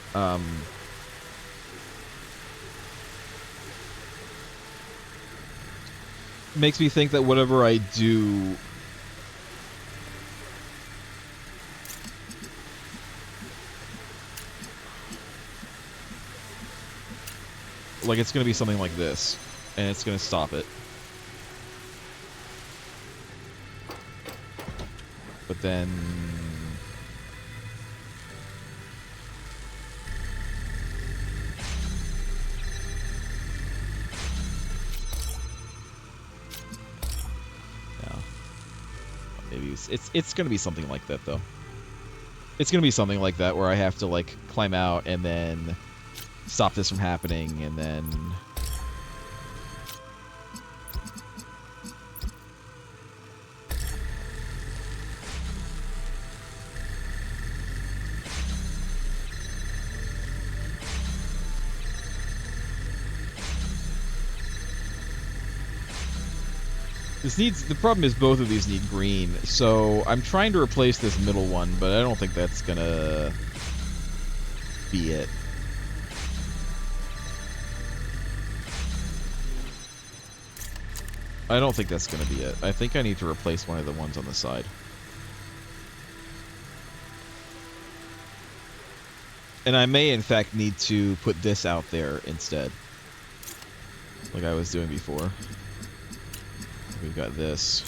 makes me think that whatever I do like it's gonna be something like this, and it's gonna stop it. But then maybe it's gonna be something like that though. It's gonna be something like that where I have to like climb out and then stop this from happening, and then the problem is both of these need green, so I'm trying to replace this middle one, but I don't think that's gonna be it. I don't think that's gonna be it. I think I need to replace one of the ones on the side. And I may in fact need to put this out there instead, like I was doing before. We've got this.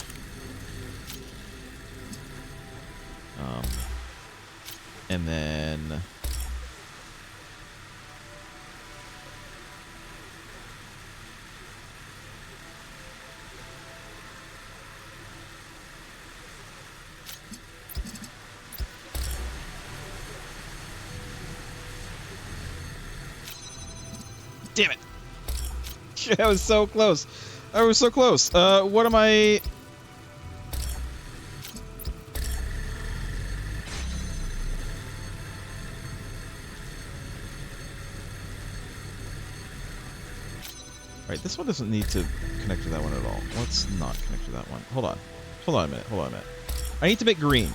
And then damn it. That was so close. I was so close. What am I... Right, this one doesn't need to connect to that one at all. Let's not connect to that one. Hold on. Hold on a minute. Hold on a minute. I need to make green.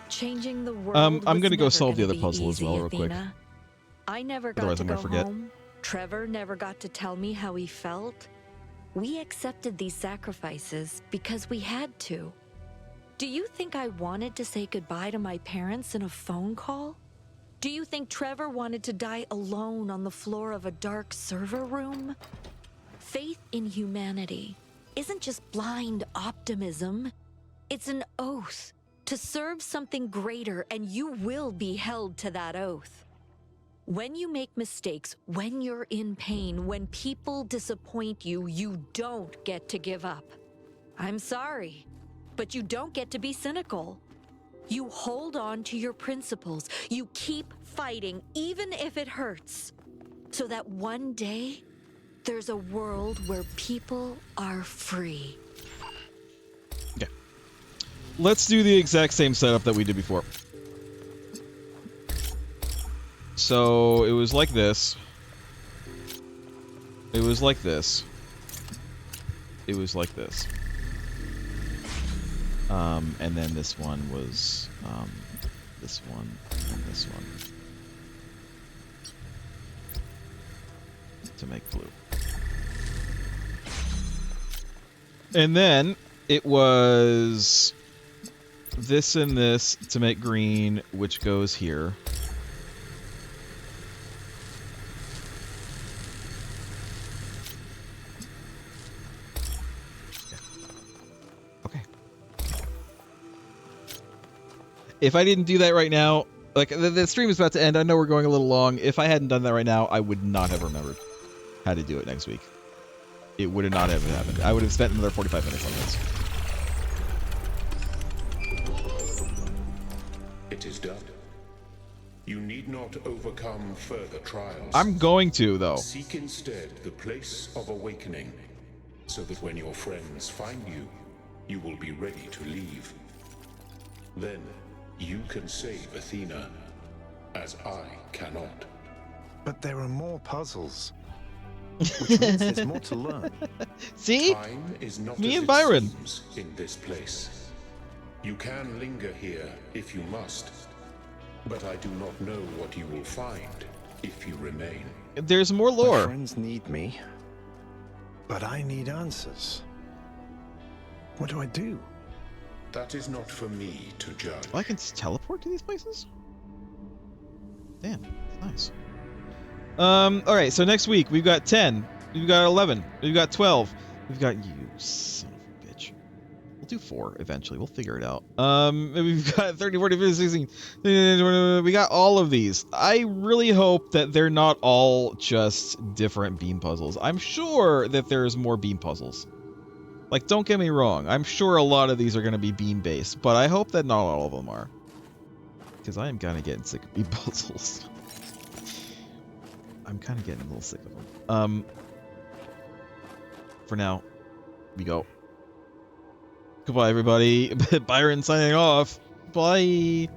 Changing the world. I'm gonna go was solve the never other gonna be puzzle as easy, well, real quick. Athena. I never got Otherwise to I'm go gonna forget. home. Trevor never got to tell me how he felt. We accepted these sacrifices because we had to. Do you think I wanted to say goodbye to my parents in a phone call? Do you think Trevor wanted to die alone on the floor of a dark server room? Faith in humanity isn't just blind optimism. It's an oath to serve something greater, and you will be held to that oath. When you make mistakes, when you're in pain, when people disappoint you, you don't get to give up. I'm sorry, but you don't get to be cynical. You hold on to your principles. You keep fighting, even if it hurts, so that one day there's a world where people are free. Okay. Let's do the exact same setup that we did before. So it was like this. It was like this. It was like this. And then this one was this one and this one to make blue. And then it was this and this to make green, which goes here. Okay. If I didn't do that right now, like the stream is about to end. I know we're going a little long. If I hadn't done that right now, I would not have remembered how to do it next week. It would not have happened. I would have spent another 45 minutes on this. It is done. You need not overcome further trials. I'm going to, though. Seek instead the place of awakening, so that when your friends find you, you will be ready to leave. Then you can save Athena, as I cannot. But there are more puzzles. Which means there's more to learn. See? Time is not Me as and it Byron. seems in this place. You can linger here if you must, but I do not know what you will find if you remain. There's more My lore. friends need me, but I need answers. What do I do? That is not for me to judge. Oh, I can teleport to these places? Damn, nice. Alright, so next week we've got 10, we've got 11, we've got 12, we've got you, son of a bitch. We'll do 4 eventually, we'll figure it out. We've got 30, 40, 50, 16, we got all of these. I really hope that they're not all just different beam puzzles. I'm sure that there's more beam puzzles. Like, don't get me wrong, I'm sure a lot of these are going to be beam-based, but I hope that not all of them are. Because I am kind of getting sick of beam puzzles. I'm kind of getting a little sick of them. For now, we go. Goodbye, everybody. Byron signing off. Bye.